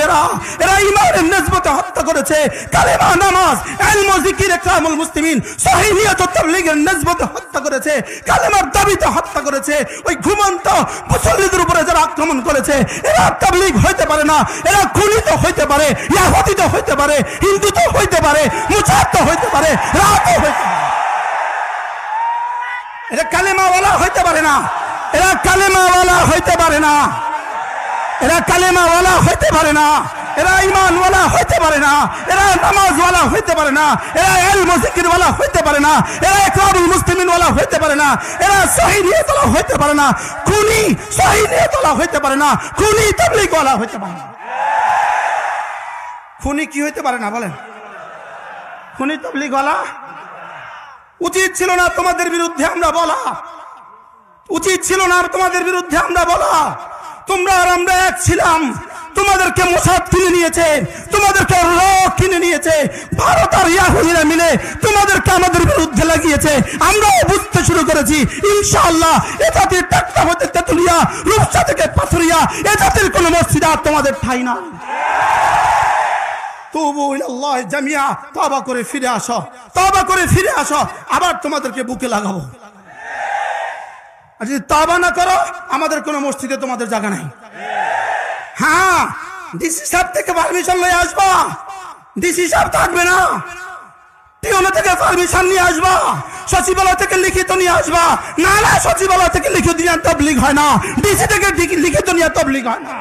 এরা ইমানের নিসবতে হত্যা করেছে, কালেমা, নামাজ, ইলম, জিকির, ইকরামুল মুসলিমিন, সহিহ নিয়ত ও তাবলীগের নিসবতে হত্যা করেছে, কালেমার দাবিতে হত্যা করেছে। ওই ঘুমন্ত মুসল্লিদের উপরে যারা আক্রমণ করেছে, এরা তাবলীগ হইতে পারে না, এরা খুনি তো হইতে পারে, ইহুদি তো হইতে পারে, হিন্দু তো হইতে পারে, মুজাহিদ তো হইতে পারে, রাতো হইতে পারে। এরা কালেমাওয়ালা হইতে পারে না, এরা কালেমাওয়ালা হইতে পারে না, এরা কালেমাওয়ালা হইতে পারে না, এরা ঈমানওয়ালা হইতে পারে না, এরা নামাজওয়ালা হইতে পারে না, এরা ইলম জিকিরওয়ালা হইতে পারে না, এরা ইকরামুল মুসলিমিনওয়ালা হইতে পারে না, এরা সহিহ নিয়তওয়ালা হইতে পারে না, খুনি সহিহ নিয়তওয়ালা হইতে পারে না, খুনি তাবলীগওয়ালা হইতে পারে না। খুনি কি হইতে পারে না বলেন? খুনি তাবলীগওয়ালা। উচিত ছিল না তোমাদের বিরুদ্ধে আমরা বলা, উচিত ছিল না তোমাদের বিরুদ্ধে আমরা বলা। তোমরা আর আমরা এক ছিলাম। তোমাদেরকে মোসাদ কিনে নিয়েছে, তোমাদেরকে র কিনে নিয়েছে, ভারত আর ইয়াহুদিরা মিলে তোমাদেরকে আমাদের বিরুদ্ধে লাগিয়েছে। আমরাও বুঝতে শুরু করেছি ইনশাআল্লাহ এ জাতির টাটকা হতে তেতুলিয়া, রূপসা থেকে পাথুরিয়া, এ জাতির কোন মসজিদ আর তোমাদের ঠাঁই না। তুবু ইলাল্লাহি জামিয়া, তওবা করে ফিরে আসো, তওবা করে ফিরে আসো, আবার তোমাদেরকে বুকে লাগাবো। আর যদি তওবা না করো, আমাদের কোনো মসজিদে তোমাদের জায়গা নাই। হ্যাঁ, ডিসি সাহেব থেকে পারমিশন লয়ে আসবা, ডিসি সাহেব থাকবে না, টিওনো থেকে পারমিশন নিয়ে আসবা, সচিবালয় থেকে লিখিত নিয়ে আসবা। না না, সচিবালয় থেকে লিখিত নিয়ে তবলিগ হয় না, ডিসি থেকে লিখিত নিয়ে তবলিগ হয় না।